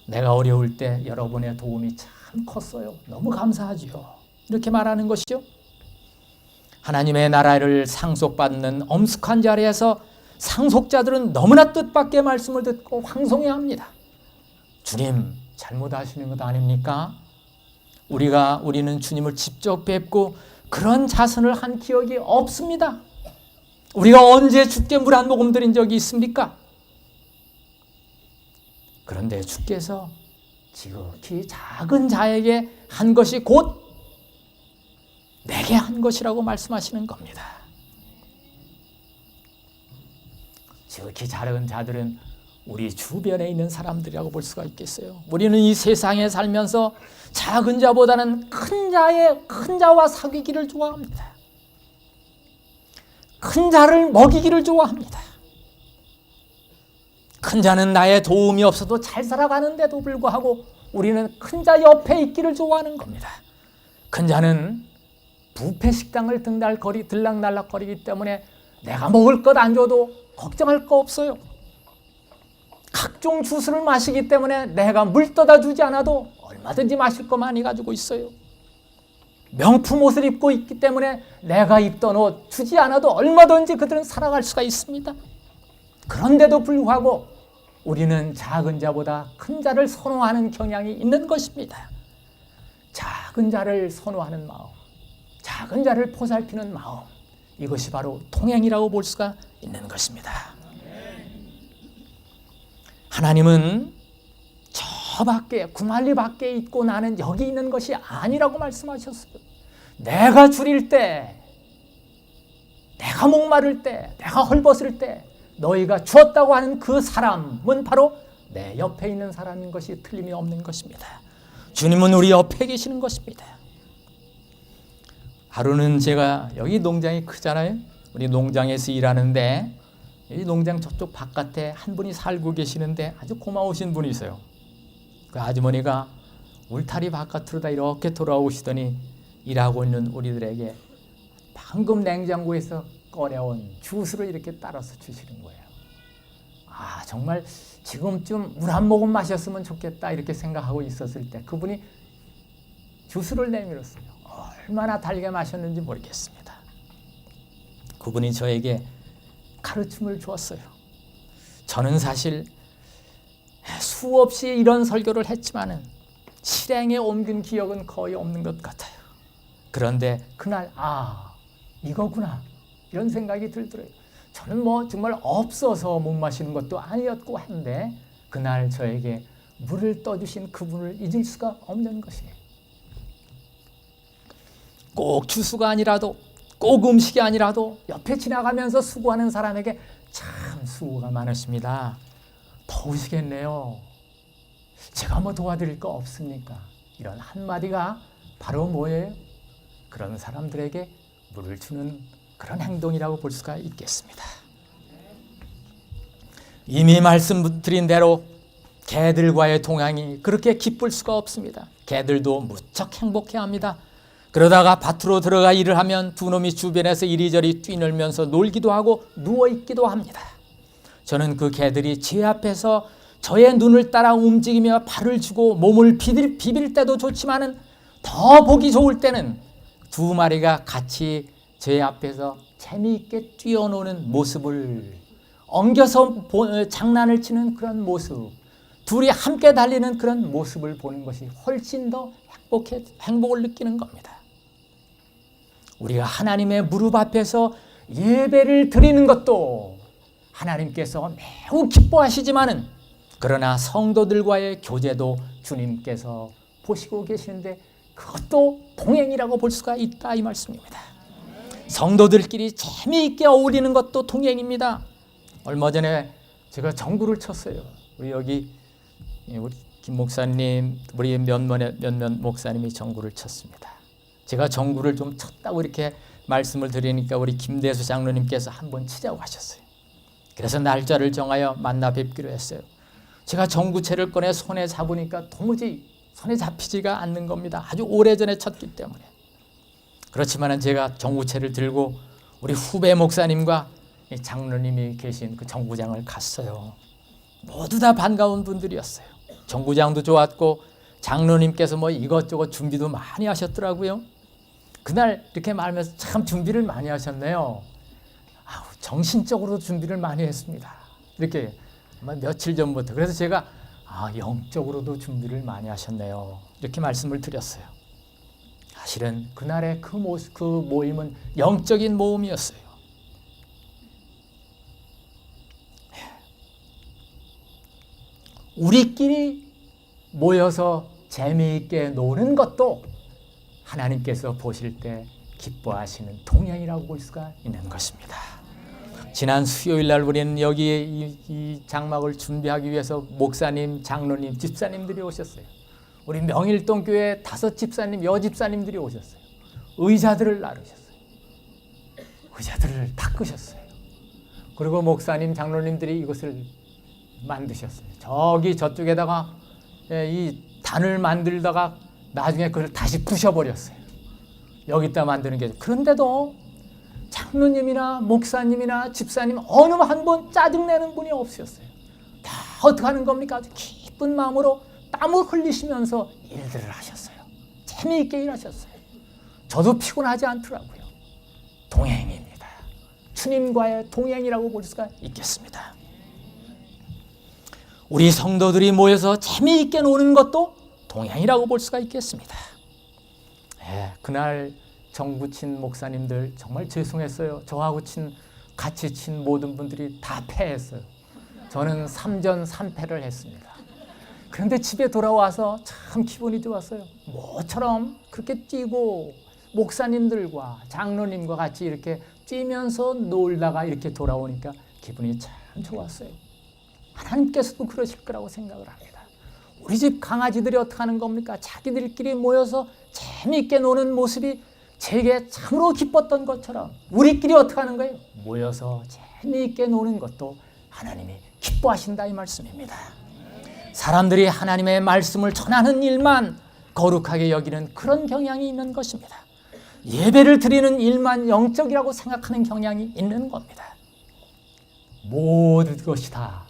내가 어려울 때 여러분의 도움이 참 컸어요. 너무 감사하지요. 이렇게 말하는 것이죠. 하나님의 나라를 상속받는 엄숙한 자리에서 상속자들은 너무나 뜻밖의 말씀을 듣고 황송해합니다. 주님 잘못하시는 것 아닙니까? 우리는 주님을 직접 뵙고 그런 자선을 한 기억이 없습니다. 우리가 언제 주께 물 한 모금 드린 적이 있습니까? 그런데 주께서 지극히 작은 자에게 한 것이 곧 내게 한 것이라고 말씀하시는 겁니다. 지극히 작은 자들은 우리 주변에 있는 사람들이라고 볼 수가 있겠어요. 우리는 이 세상에 살면서 작은 자보다는 큰 자와 사귀기를 좋아합니다. 큰 자를 먹이기를 좋아합니다. 큰 자는 나의 도움이 없어도 잘 살아가는데도 불구하고 우리는 큰 자 옆에 있기를 좋아하는 겁니다. 큰 자는 뷔페 식당을 들락날락거리기 때문에 내가 먹을 것 안 줘도 걱정할 거 없어요. 각종 주스를 마시기 때문에 내가 물 떠다 주지 않아도 얼마든지 마실 거 많이 가지고 있어요. 명품 옷을 입고 있기 때문에 내가 입던 옷 주지 않아도 얼마든지 그들은 살아갈 수가 있습니다. 그런데도 불구하고 우리는 작은 자보다 큰 자를 선호하는 경향이 있는 것입니다. 작은 자를 선호하는 마음, 작은 자를 보살피는 마음, 이것이 바로 통행이라고 볼 수가 있는 것입니다. 하나님은 저 밖에, 구만리 밖에 있고 나는 여기 있는 것이 아니라고 말씀하셨어요. 내가 줄일 때, 내가 목마를 때, 내가 헐벗을 때 너희가 주었다고 하는 그 사람은 바로 내 옆에 있는 사람인 것이 틀림이 없는 것입니다. 주님은 우리 옆에 계시는 것입니다. 하루는 제가 여기 농장이 크잖아요. 우리 농장에서 일하는데 이 농장 저쪽 바깥에 한 분이 살고 계시는데 아주 고마우신 분이 있어요. 그 아주머니가 울타리 바깥으로 다 이렇게 돌아오시더니 일하고 있는 우리들에게 방금 냉장고에서 꺼내온 주스를 이렇게 따라서 주시는 거예요. 아, 정말 지금쯤 물 한 모금 마셨으면 좋겠다 이렇게 생각하고 있었을 때 그분이 주스를 내밀었어요. 얼마나 달게 마셨는지 모르겠습니다. 그분이 저에게 가르침을 주었어요. 저는 사실 수없이 이런 설교를 했지만은 실행에 옮긴 기억은 거의 없는 것 같아요. 그런데 그날 이거구나 이런 생각이 들더라고요. 저는 정말 없어서 못 마시는 것도 아니었고 한데 그날 저에게 물을 떠주신 그분을 잊을 수가 없는 것이에요. 꼭 주스가 아니라도 꼭 음식이 아니라도 옆에 지나가면서 수고하는 사람에게 참 수고가 많으십니다. 더우시겠네요. 제가 도와드릴 거 없습니까? 이런 한마디가 바로 뭐예요? 그런 사람들에게 물을 주는 그런 행동이라고 볼 수가 있겠습니다. 이미 말씀드린 대로 개들과의 동행이 그렇게 기쁠 수가 없습니다. 개들도 무척 행복해합니다. 그러다가 밭으로 들어가 일을 하면 두 놈이 주변에서 이리저리 뛰놀면서 놀기도 하고 누워있기도 합니다. 저는 그 개들이 제 앞에서 저의 눈을 따라 움직이며 발을 주고 몸을 비빌 때도 좋지만은 더 보기 좋을 때는 두 마리가 같이 제 앞에서 재미있게 뛰어노는 모습을 엉겨서 장난을 치는 그런 모습, 둘이 함께 달리는 그런 모습을 보는 것이 훨씬 더 행복을 느끼는 겁니다. 우리가 하나님의 무릎 앞에서 예배를 드리는 것도 하나님께서 매우 기뻐하시지만은 그러나 성도들과의 교제도 주님께서 보시고 계시는데 그것도 동행이라고 볼 수가 있다 이 말씀입니다. 성도들끼리 재미있게 어울리는 것도 동행입니다. 얼마 전에 제가 전구를 쳤어요. 우리 김 목사님, 우리 몇몇 목사님이 전구를 쳤습니다. 제가 전구를 좀 쳤다고 이렇게 말씀을 드리니까 우리 김대수 장로님께서 한번 치자고 하셨어요. 그래서 날짜를 정하여 만나 뵙기로 했어요. 제가 전구채를 꺼내 손에 잡으니까 도무지 손에 잡히지가 않는 겁니다. 아주 오래전에 쳤기 때문에. 그렇지만 제가 전구채를 들고 우리 후배 목사님과 장로님이 계신 그 전구장을 갔어요. 모두 다 반가운 분들이었어요. 전구장도 좋았고 장로님께서 이것저것 준비도 많이 하셨더라고요. 그날 이렇게 말하면서 참 준비를 많이 하셨네요. 정신적으로 준비를 많이 했습니다. 이렇게 며칠 전부터. 그래서 제가 영적으로도 준비를 많이 하셨네요. 이렇게 말씀을 드렸어요. 사실은 그날의 그 모임은 영적인 모임이었어요. 우리끼리 모여서 재미있게 노는 것도 하나님께서 보실 때 기뻐하시는 동향이라고 볼 수가 있는 것입니다. 지난 수요일 날 우리는 여기에 이 장막을 준비하기 위해서 목사님, 장로님, 집사님들이 오셨어요. 우리 명일동 교회 5 집사님, 여집사님들이 오셨어요. 의자들을 나르셨어요. 의자들을 닦으셨어요. 그리고 목사님, 장로님들이 이것을 만드셨어요. 저쪽에다가 이 단을 만들다가 나중에 그걸 다시 부셔버렸어요. 여기다 만드는 게. 그런데도 장로님이나 목사님이나 집사님 어느 한 분 짜증내는 분이 없으셨어요. 다 어떻게 하는 겁니까? 아주 기쁜 마음으로 땀을 흘리시면서 일들을 하셨어요. 재미있게 일하셨어요. 저도 피곤하지 않더라고요. 동행입니다. 주님과의 동행이라고 볼 수가 있겠습니다. 우리 성도들이 모여서 재미있게 노는 것도 동행이라고 볼 수가 있겠습니다. 그날 정부 친 목사님들 정말 죄송했어요. 저하고 같이 친 모든 분들이 다 패했어요. 저는 3전 3패를 했습니다. 그런데 집에 돌아와서 참 기분이 좋았어요. 모처럼 그렇게 뛰고 목사님들과 장로님과 같이 이렇게 뛰면서 놀다가 이렇게 돌아오니까 기분이 참 좋았어요. 하나님께서도 그러실 거라고 생각을 합니다. 우리 집 강아지들이 어떻게 하는 겁니까? 자기들끼리 모여서 재미있게 노는 모습이 제게 참으로 기뻤던 것처럼 우리끼리 어떻게 하는 거예요? 모여서 재미있게 노는 것도 하나님이 기뻐하신다 이 말씀입니다. 사람들이 하나님의 말씀을 전하는 일만 거룩하게 여기는 그런 경향이 있는 것입니다. 예배를 드리는 일만 영적이라고 생각하는 경향이 있는 겁니다. 모든 것이 다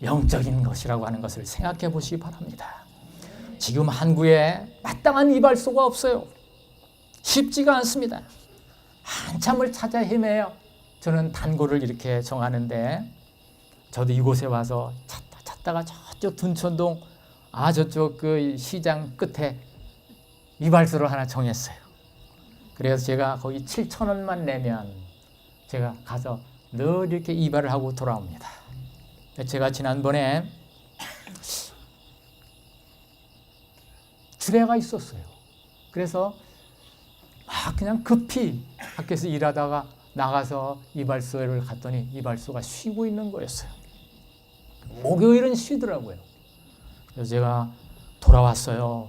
영적인 것이라고 하는 것을 생각해 보시기 바랍니다. 지금 한국에 마땅한 이발소가 없어요. 쉽지가 않습니다. 한참을 찾아 헤매요. 저는 단골을 이렇게 정하는데 저도 이곳에 와서 찾다가 저쪽 둔천동 저쪽 그 시장 끝에 이발소를 하나 정했어요. 그래서 제가 거기 7,000원만 내면 제가 가서 늘 이렇게 이발을 하고 돌아옵니다. 제가 지난번에 주례가 있었어요. 그래서 그냥 급히 밖에서 일하다가 나가서 이발소를 갔더니 이발소가 쉬고 있는 거였어요. 목요일은 쉬더라고요. 그래서 제가 돌아왔어요.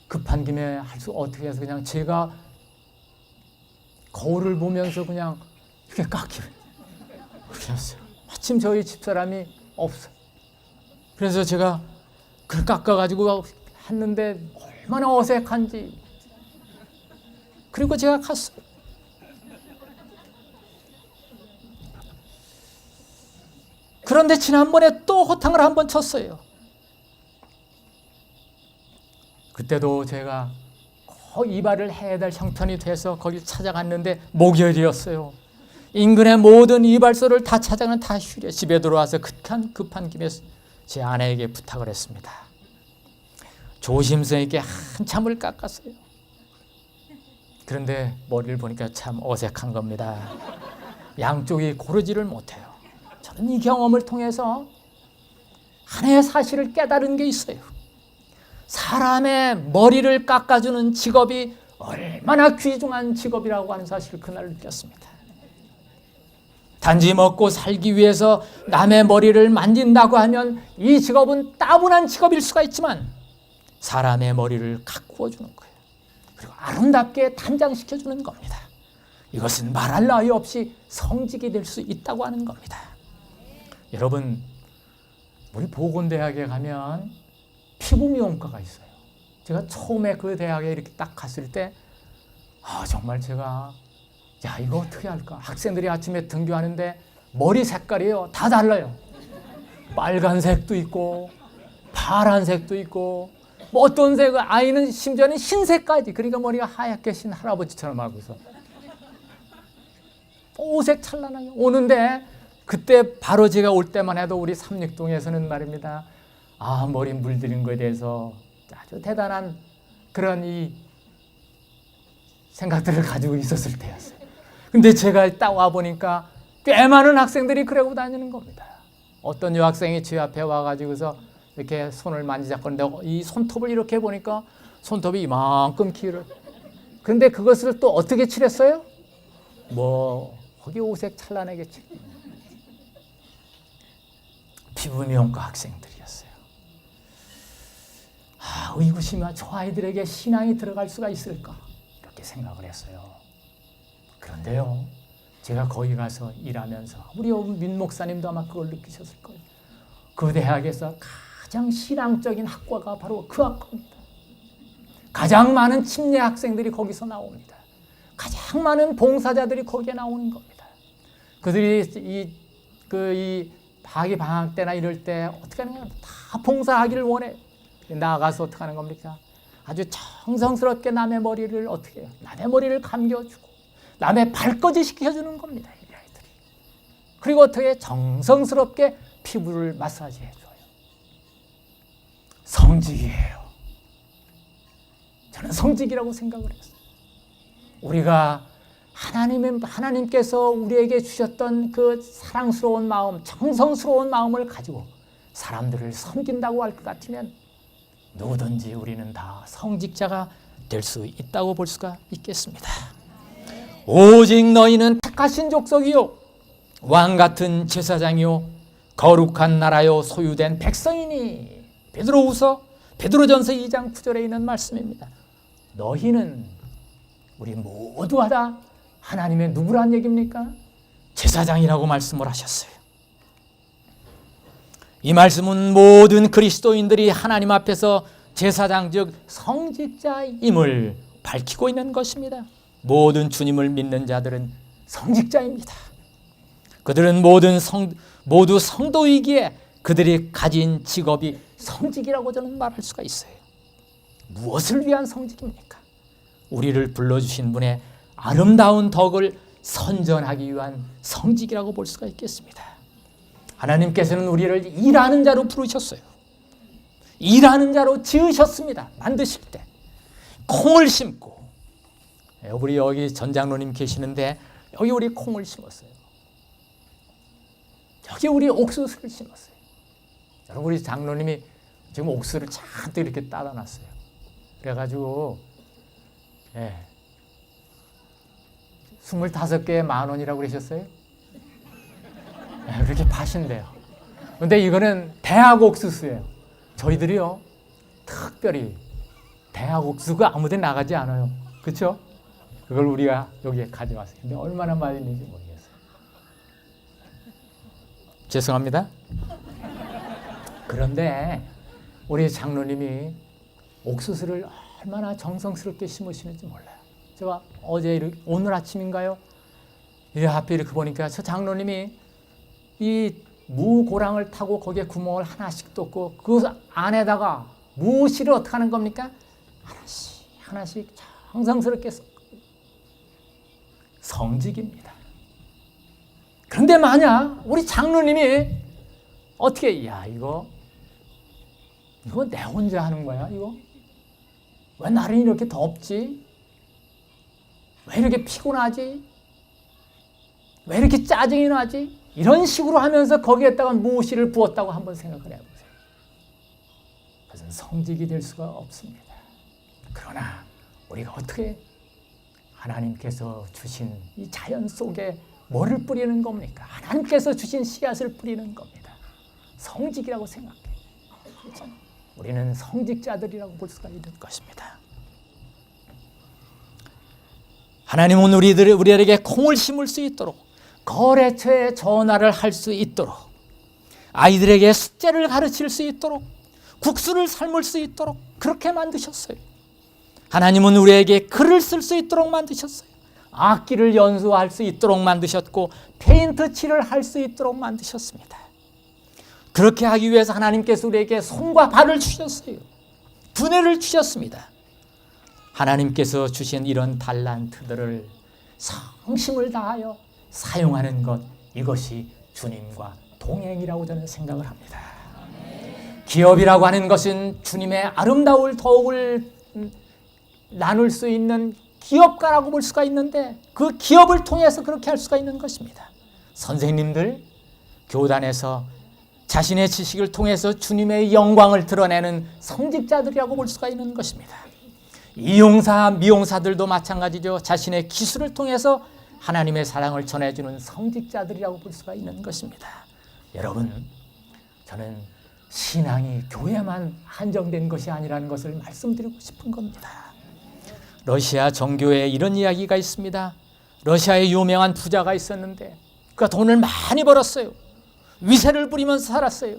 급한 김에 어떻게 해서 그냥 제가 거울을 보면서 그냥 이렇게 깎기를 그렇게 했어요. 마침 저희 집사람이 없어요. 그래서 제가 그걸 깎아가지고 했는데 얼마나 어색한지. 그리고 제가 갔어요. 그런데 지난번에 또 호탕을 한번 쳤어요. 그때도 제가 거의 이발을 해야 될 형편이 돼서 거길 찾아갔는데 목요일이었어요. 인근의 모든 이발소를 다 찾아가는 다 휴려. 집에 들어와서 급한 김에 제 아내에게 부탁을 했습니다. 조심스럽게 한참을 깎았어요. 그런데 머리를 보니까 참 어색한 겁니다. 양쪽이 고르지를 못해요. 저는 이 경험을 통해서 하나의 사실을 깨달은 게 있어요. 사람의 머리를 깎아주는 직업이 얼마나 귀중한 직업이라고 하는 사실을 그날 느꼈습니다. 단지 먹고 살기 위해서 남의 머리를 만진다고 하면 이 직업은 따분한 직업일 수가 있지만 사람의 머리를 가꾸어 주는 거예요. 그리고 아름답게 단장시켜주는 겁니다. 이것은 말할 나위 없이 성직이 될 수 있다고 하는 겁니다. 여러분, 우리 보건대학에 가면 피부미용과가 있어요. 제가 처음에 그 대학에 이렇게 딱 갔을 때 정말 제가 이거 어떻게 할까? 학생들이 아침에 등교하는데 머리 색깔이요 다 달라요. 빨간색도 있고 파란색도 있고 어떤 색은 아이는 심지어는 흰색까지. 그러니까 머리가 하얗게 신 할아버지처럼 하고서 오색 찬란하게 오는데 그때 바로 제가 올 때만 해도 우리 삼육동에서는 말입니다. 머리 물들인 거에 대해서 아주 대단한 그런 이 생각들을 가지고 있었을 때였어요. 근데 제가 딱 와보니까 꽤 많은 학생들이 그러고 다니는 겁니다. 어떤 여학생이 제 앞에 와가지고서 이렇게 손을 만지작거리는데 이 손톱을 이렇게 보니까 손톱이 이만큼 길어요. 근데 그것을 또 어떻게 칠했어요? 뭐 거기 오색 찬란하게 칠. 피부미용과 학생들이었어요. 의구심이 저 아이들에게 신앙이 들어갈 수가 있을까? 이렇게 생각을 했어요. 그런데요, 제가 거기 가서 일하면서 우리 민 목사님도 아마 그걸 느끼셨을 거예요. 그 대학에서 가장 신앙적인 학과가 바로 그 학과입니다. 가장 많은 침례 학생들이 거기서 나옵니다. 가장 많은 봉사자들이 거기에 나오는 겁니다. 그들이 이 방학이 방학 때나 이럴 때 어떻게 하느냐, 다 봉사하기를 원해. 나가서 어떻게 하는 겁니까? 아주 정성스럽게 남의 머리를 어떻게 해요? 남의 머리를 감겨주고 남의 발꺼지 시켜주는 겁니다. 이 아이들이. 그리고 어떻게 정성스럽게 피부를 마사지 해줘요. 성직이에요. 저는 성직이라고 생각을 했어요. 우리가 하나님께서 우리에게 주셨던 그 사랑스러운 마음, 정성스러운 마음을 가지고 사람들을 섬긴다고 할 것 같으면 누구든지 우리는 다 성직자가 될 수 있다고 볼 수가 있겠습니다. 오직 너희는 택하신 족속이요 왕같은 제사장이요 거룩한 나라요 소유된 백성이니. 베드로전서 2장 9절에 있는 말씀입니다. 너희는, 우리 모두가 다 하나님의 누구란 얘기입니까? 제사장이라고 말씀을 하셨어요. 이 말씀은 모든 그리스도인들이 하나님 앞에서 제사장 즉 성직자임을 밝히고 있는 것입니다. 모든 주님을 믿는 자들은 성직자입니다. 그들은 모두 성도이기에 그들이 가진 직업이 성직이라고 저는 말할 수가 있어요. 무엇을 위한 성직입니까? 우리를 불러주신 분의 아름다운 덕을 선전하기 위한 성직이라고 볼 수가 있겠습니다. 하나님께서는 우리를 일하는 자로 부르셨어요. 일하는 자로 지으셨습니다. 만드실 때 콩을 심고, 우리 여기 전장로님 계시는데 여기 우리 콩을 심었어요. 여기 우리 옥수수를 심었어요. 여러분, 우리 장로님이 지금 옥수수를 잔뜩 이렇게 따라 놨어요. 그래가지고 25개에 10,000원이라고 그러셨어요? 그렇게 파신대요. 근데 이거는 대학 옥수수예요. 저희들이요, 특별히 대학 옥수수가 아무데 나가지 않아요. 그렇죠? 그걸 우리가 여기에 가져왔어요. 근데 얼마나 맛있는지 모르겠어요. 죄송합니다. 그런데 우리 장로님이 옥수수를 얼마나 정성스럽게 심으시는지 몰라요. 제가 오늘 아침인가요? 앞에 이렇게 보니까 저 장로님이 이 무고랑을 타고 거기에 구멍을 하나씩 뚫고 그 안에다가 무씨를 어떻게 하는 겁니까? 하나씩 정성스럽게 성직입니다. 그런데 만약 우리 장로님이 어떻게, 이거 내 혼자 하는 거야, 이거? 왜 날은 이렇게 덥지? 왜 이렇게 피곤하지? 왜 이렇게 짜증이 나지? 이런 식으로 하면서 거기에다가 무엇이를 부었다고 한번 생각을 해보세요. 그것은 성직이 될 수가 없습니다. 그러나 우리가 어떻게 하나님께서 주신 이 자연 속에 뭐를 뿌리는 겁니까? 하나님께서 주신 씨앗을 뿌리는 겁니다. 성직이라고 생각해요. 그렇죠? 우리는 성직자들이라고 볼 수가 있는 것입니다. 하나님은 우리에게 콩을 심을 수 있도록, 거래처에 전화를 할 수 있도록, 아이들에게 숙제를 가르칠 수 있도록, 국수를 삶을 수 있도록 그렇게 만드셨어요. 하나님은 우리에게 글을 쓸 수 있도록 만드셨어요. 악기를 연주할 수 있도록 만드셨고 페인트 칠을 할 수 있도록 만드셨습니다. 그렇게 하기 위해서 하나님께서 우리에게 손과 발을 주셨어요. 두뇌를 주셨습니다. 하나님께서 주신 이런 달란트들을 성심을 다하여 사용하는 것, 이것이 주님과 동행이라고 저는 생각을 합니다. 기업이라고 하는 것은 주님의 아름다운 덕을 나눌 수 있는 기업가라고 볼 수가 있는데 그 기업을 통해서 그렇게 할 수가 있는 것입니다. 선생님들, 교단에서 자신의 지식을 통해서 주님의 영광을 드러내는 성직자들이라고 볼 수가 있는 것입니다. 이용사, 미용사들도 마찬가지죠. 자신의 기술을 통해서 하나님의 사랑을 전해주는 성직자들이라고 볼 수가 있는 것입니다. 여러분, 저는 신앙이 교회만 한정된 것이 아니라는 것을 말씀드리고 싶은 겁니다. 러시아 정교회에 이런 이야기가 있습니다. 러시아에 유명한 부자가 있었는데 그가 돈을 많이 벌었어요. 위세를 부리면서 살았어요.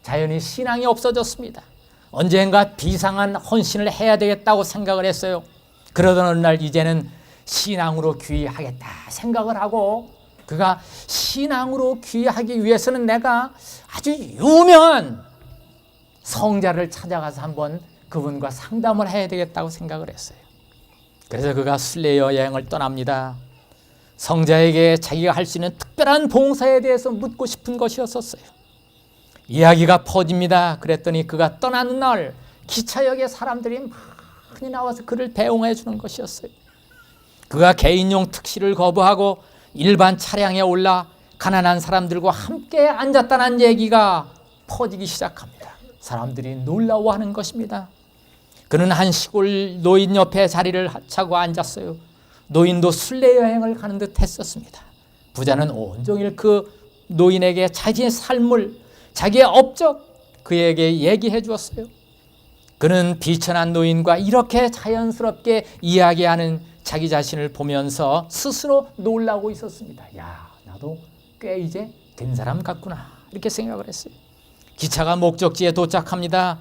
자연히 신앙이 없어졌습니다. 언젠가 비상한 헌신을 해야 되겠다고 생각을 했어요. 그러던 어느 날 이제는 신앙으로 귀의하겠다 생각을 하고 그가 신앙으로 귀의하기 위해서는 내가 아주 유명한 성자를 찾아가서 한번 그분과 상담을 해야 되겠다고 생각을 했어요. 그래서 그가 순례 여행을 떠납니다. 성자에게 자기가 할 수 있는 특별한 봉사에 대해서 묻고 싶은 것이었었어요. 이야기가 퍼집니다. 그랬더니 그가 떠나는 날 기차역에 사람들이 많이 나와서 그를 배웅해 주는 것이었어요. 그가 개인용 택시를 거부하고 일반 차량에 올라 가난한 사람들과 함께 앉았다는 얘기가 퍼지기 시작합니다. 사람들이 놀라워하는 것입니다. 그는 한 시골 노인 옆에 자리를 차고 앉았어요. 노인도 순례 여행을 가는 듯 했었습니다. 부자는 온종일 그 노인에게 자기의 삶을, 자기의 업적 그에게 얘기해 주었어요. 그는 비천한 노인과 이렇게 자연스럽게 이야기하는 자기 자신을 보면서 스스로 놀라고 있었습니다. 야, 나도 꽤 이제 된 사람 같구나 이렇게 생각을 했어요. 기차가 목적지에 도착합니다.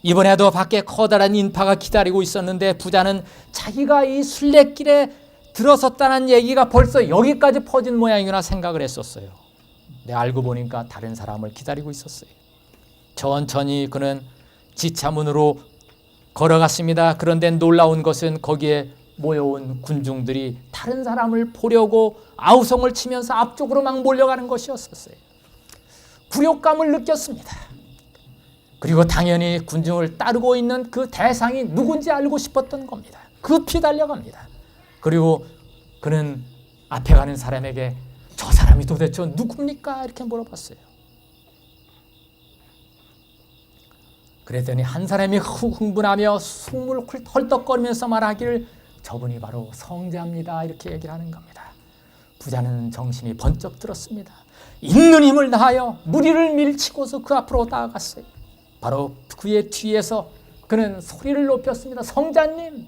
이번에도 밖에 커다란 인파가 기다리고 있었는데 부자는 자기가 이 순례길에 들어섰다는 얘기가 벌써 여기까지 퍼진 모양이구나 생각을 했었어요. 근데 알고 보니까 다른 사람을 기다리고 있었어요. 천천히 그는 지차문으로 걸어갔습니다. 그런데 놀라운 것은 거기에 모여온 군중들이 다른 사람을 보려고 아우성을 치면서 앞쪽으로 막 몰려가는 것이었었어요. 굴욕감을 느꼈습니다. 그리고 당연히 군중을 따르고 있는 그 대상이 누군지 알고 싶었던 겁니다. 급히 달려갑니다. 그리고 그는 앞에 가는 사람에게 저 사람이 도대체 누굽니까? 이렇게 물어봤어요. 그랬더니 한 사람이 흥분하며 숨을 헐떡거리면서 말하기를 저분이 바로 성자입니다. 이렇게 얘기를 하는 겁니다. 부자는 정신이 번쩍 들었습니다. 있는 힘을 다하여 무리를 밀치고서 그 앞으로 나아갔어요. 바로 그의 뒤에서 그는 소리를 높였습니다. 성자님!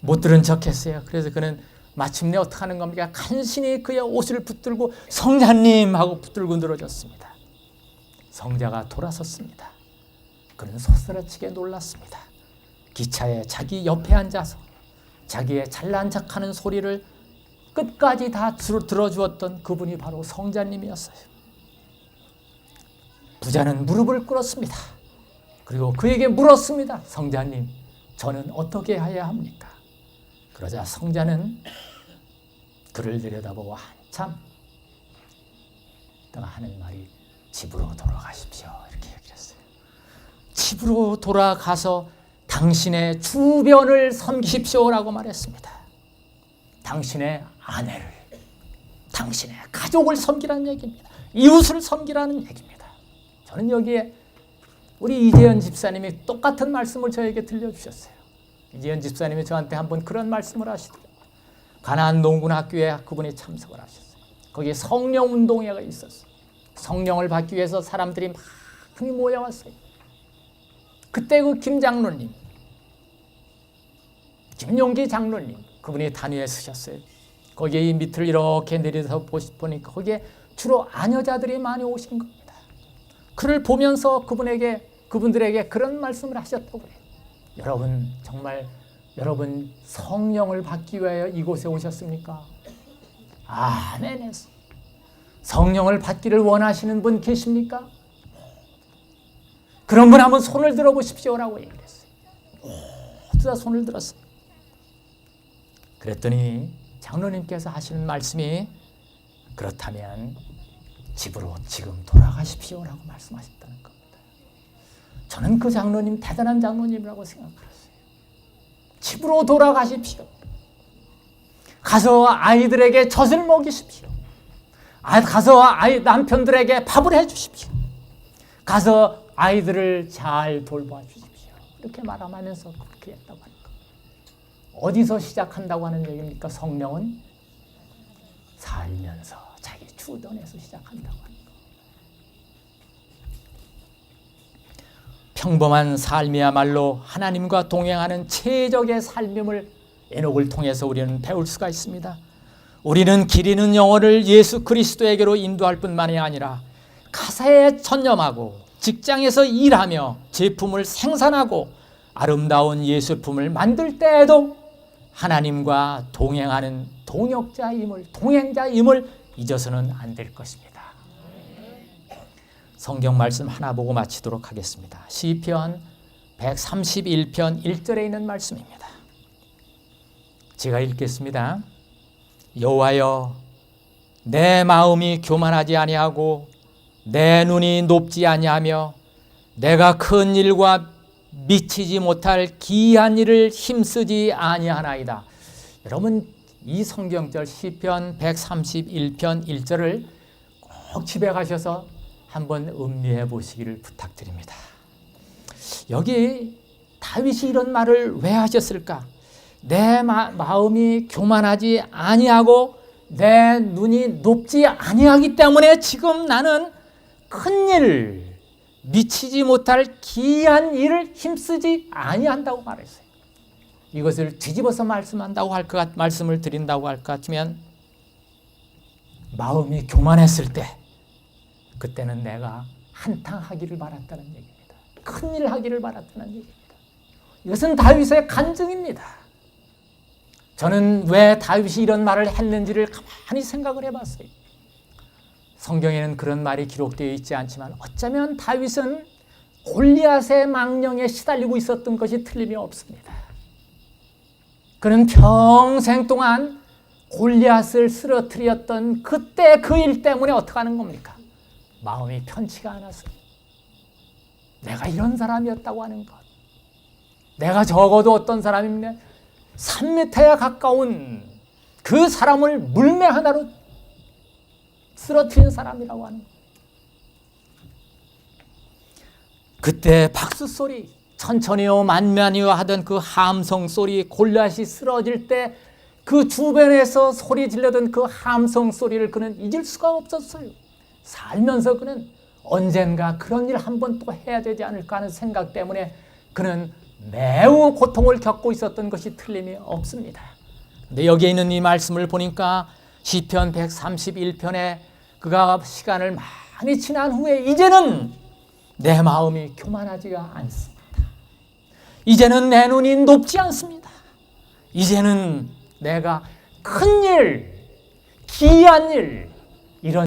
못 들은 척했어요. 그래서 그는 마침내 어떻게 하는 겁니까? 간신히 그의 옷을 붙들고 성자님 하고 붙들고 늘어졌습니다. 성자가 돌아섰습니다. 그는 소스라치게 놀랐습니다. 기차에 자기 옆에 앉아서 자기의 잘난 척하는 소리를 끝까지 다 들어주었던 그분이 바로 성자님이었어요. 부자는 무릎을 꿇었습니다. 그리고 그에게 물었습니다. 성자님, 저는 어떻게 해야 합니까? 그러자 성자는 그를 들여다보고 한참 있다가 하는 말이 집으로 돌아가십시오. 이렇게 얘기를 했어요. 집으로 돌아가서 당신의 주변을 섬기십시오라고 말했습니다. 당신의 아내를, 당신의 가족을 섬기라는 얘기입니다. 이웃을 섬기라는 얘기입니다. 저는 여기에 우리 이재현 집사님이 똑같은 말씀을 저에게 들려주셨어요. 이재현 집사님이 저한테 한번 그런 말씀을 하시더라고요. 가나안 농군학교에 그분이 참석을 하셨어요. 거기에 성령운동회가 있었어요. 성령을 받기 위해서 사람들이 많이 모여왔어요. 그때 그 김 장로님, 김용기 장로님, 그분이 단위에 서셨어요. 거기에 이 밑을 이렇게 내려서 보니까 거기에 주로 아녀자들이 많이 오신 겁니다. 그를 보면서 그분들에게 그런 말씀을 하셨다고 그래요. 여러분, 정말 여러분 성령을 받기 위하여 이곳에 오셨습니까? 아멘. 성령을 받기를 원하시는 분 계십니까? 그런 분 한번 손을 들어보십시오라고 얘기를 했어요. 모두 다 손을 들었어요. 그랬더니 장로님께서 하시는 말씀이 그렇다면 집으로 지금 돌아가십시오라고 말씀하셨다는 겁니다. 저는 그 장로님 대단한 장로님이라고 생각했어요. 집으로 돌아가십시오. 가서 아이들에게 젖을 먹이십시오. 가서 남편들에게 밥을 해주십시오. 가서 아이들을 잘 돌봐 주십시오. 이렇게 말하면서 그렇게 했다고 하는 거. 어디서 시작한다고 하는 얘기입니까? 성령은 살면서 자기 주변에서 시작한다고 하는 거. 평범한 삶이야말로 하나님과 동행하는 최적의 삶임을 에녹을 통해서 우리는 배울 수가 있습니다. 우리는 길 잃은 영혼을 예수 그리스도에게로 인도할 뿐만이 아니라 가사에 전념하고 직장에서 일하며 제품을 생산하고 아름다운 예술품을 만들 때에도 하나님과 동행하는 동행자임을 잊어서는 안 될 것입니다. 성경 말씀 하나 보고 마치도록 하겠습니다. 시편 131편 1절에 있는 말씀입니다. 제가 읽겠습니다. 여호와여, 내 마음이 교만하지 아니하고 내 눈이 높지 아니하며 내가 큰 일과 미치지 못할 기이한 일을 힘쓰지 아니하나이다. 여러분, 이 성경절 시편 131편 1절을 꼭 집에 가셔서 한번 음미해 보시기를 부탁드립니다. 여기 다윗이 이런 말을 왜 하셨을까? 내 마음이 교만하지 아니하고 내 눈이 높지 아니하기 때문에 지금 나는 큰일, 미치지 못할 기이한 일을 힘쓰지 아니한다고 말했어요. 이것을 뒤집어서 말씀을 드린다고 할 것 같으면 마음이 교만했을 때 그때는 내가 한탕하기를 바랐다는 얘기입니다. 큰일 하기를 바랐다는 얘기입니다. 이것은 다윗의 간증입니다. 저는 왜 다윗이 이런 말을 했는지를 가만히 생각을 해봤어요. 성경에는 그런 말이 기록되어 있지 않지만 어쩌면 다윗은 골리앗의 망령에 시달리고 있었던 것이 틀림이 없습니다. 그는 평생 동안 골리앗을 쓰러뜨렸던 그때 그 일 때문에 어떻게 하는 겁니까? 마음이 편치가 않았어요. 내가 이런 사람이었다고 하는 것. 내가 적어도 어떤 사람이면 3m에 가까운 그 사람을 물매 하나로 쓰러뜨린 사람이라고 하는 거예요. 그때 박수 소리, 천천히요 만만히요 하던 그 함성 소리, 골리앗이 쓰러질 때 그 주변에서 소리 질러던 그 함성 소리를 그는 잊을 수가 없었어요. 살면서 그는 언젠가 그런 일 한 번 또 해야 되지 않을까 하는 생각 때문에 그는 매우 고통을 겪고 있었던 것이 틀림이 없습니다. 근데 여기에 있는 이 말씀을 보니까 시편 131편에 그가 시간을 많이 지난 후에 이제는 내 마음이 교만하지가 않습니다. 이제는 내 눈이 높지 않습니다. 이제는 내가 큰 일, 기이한 일, 이런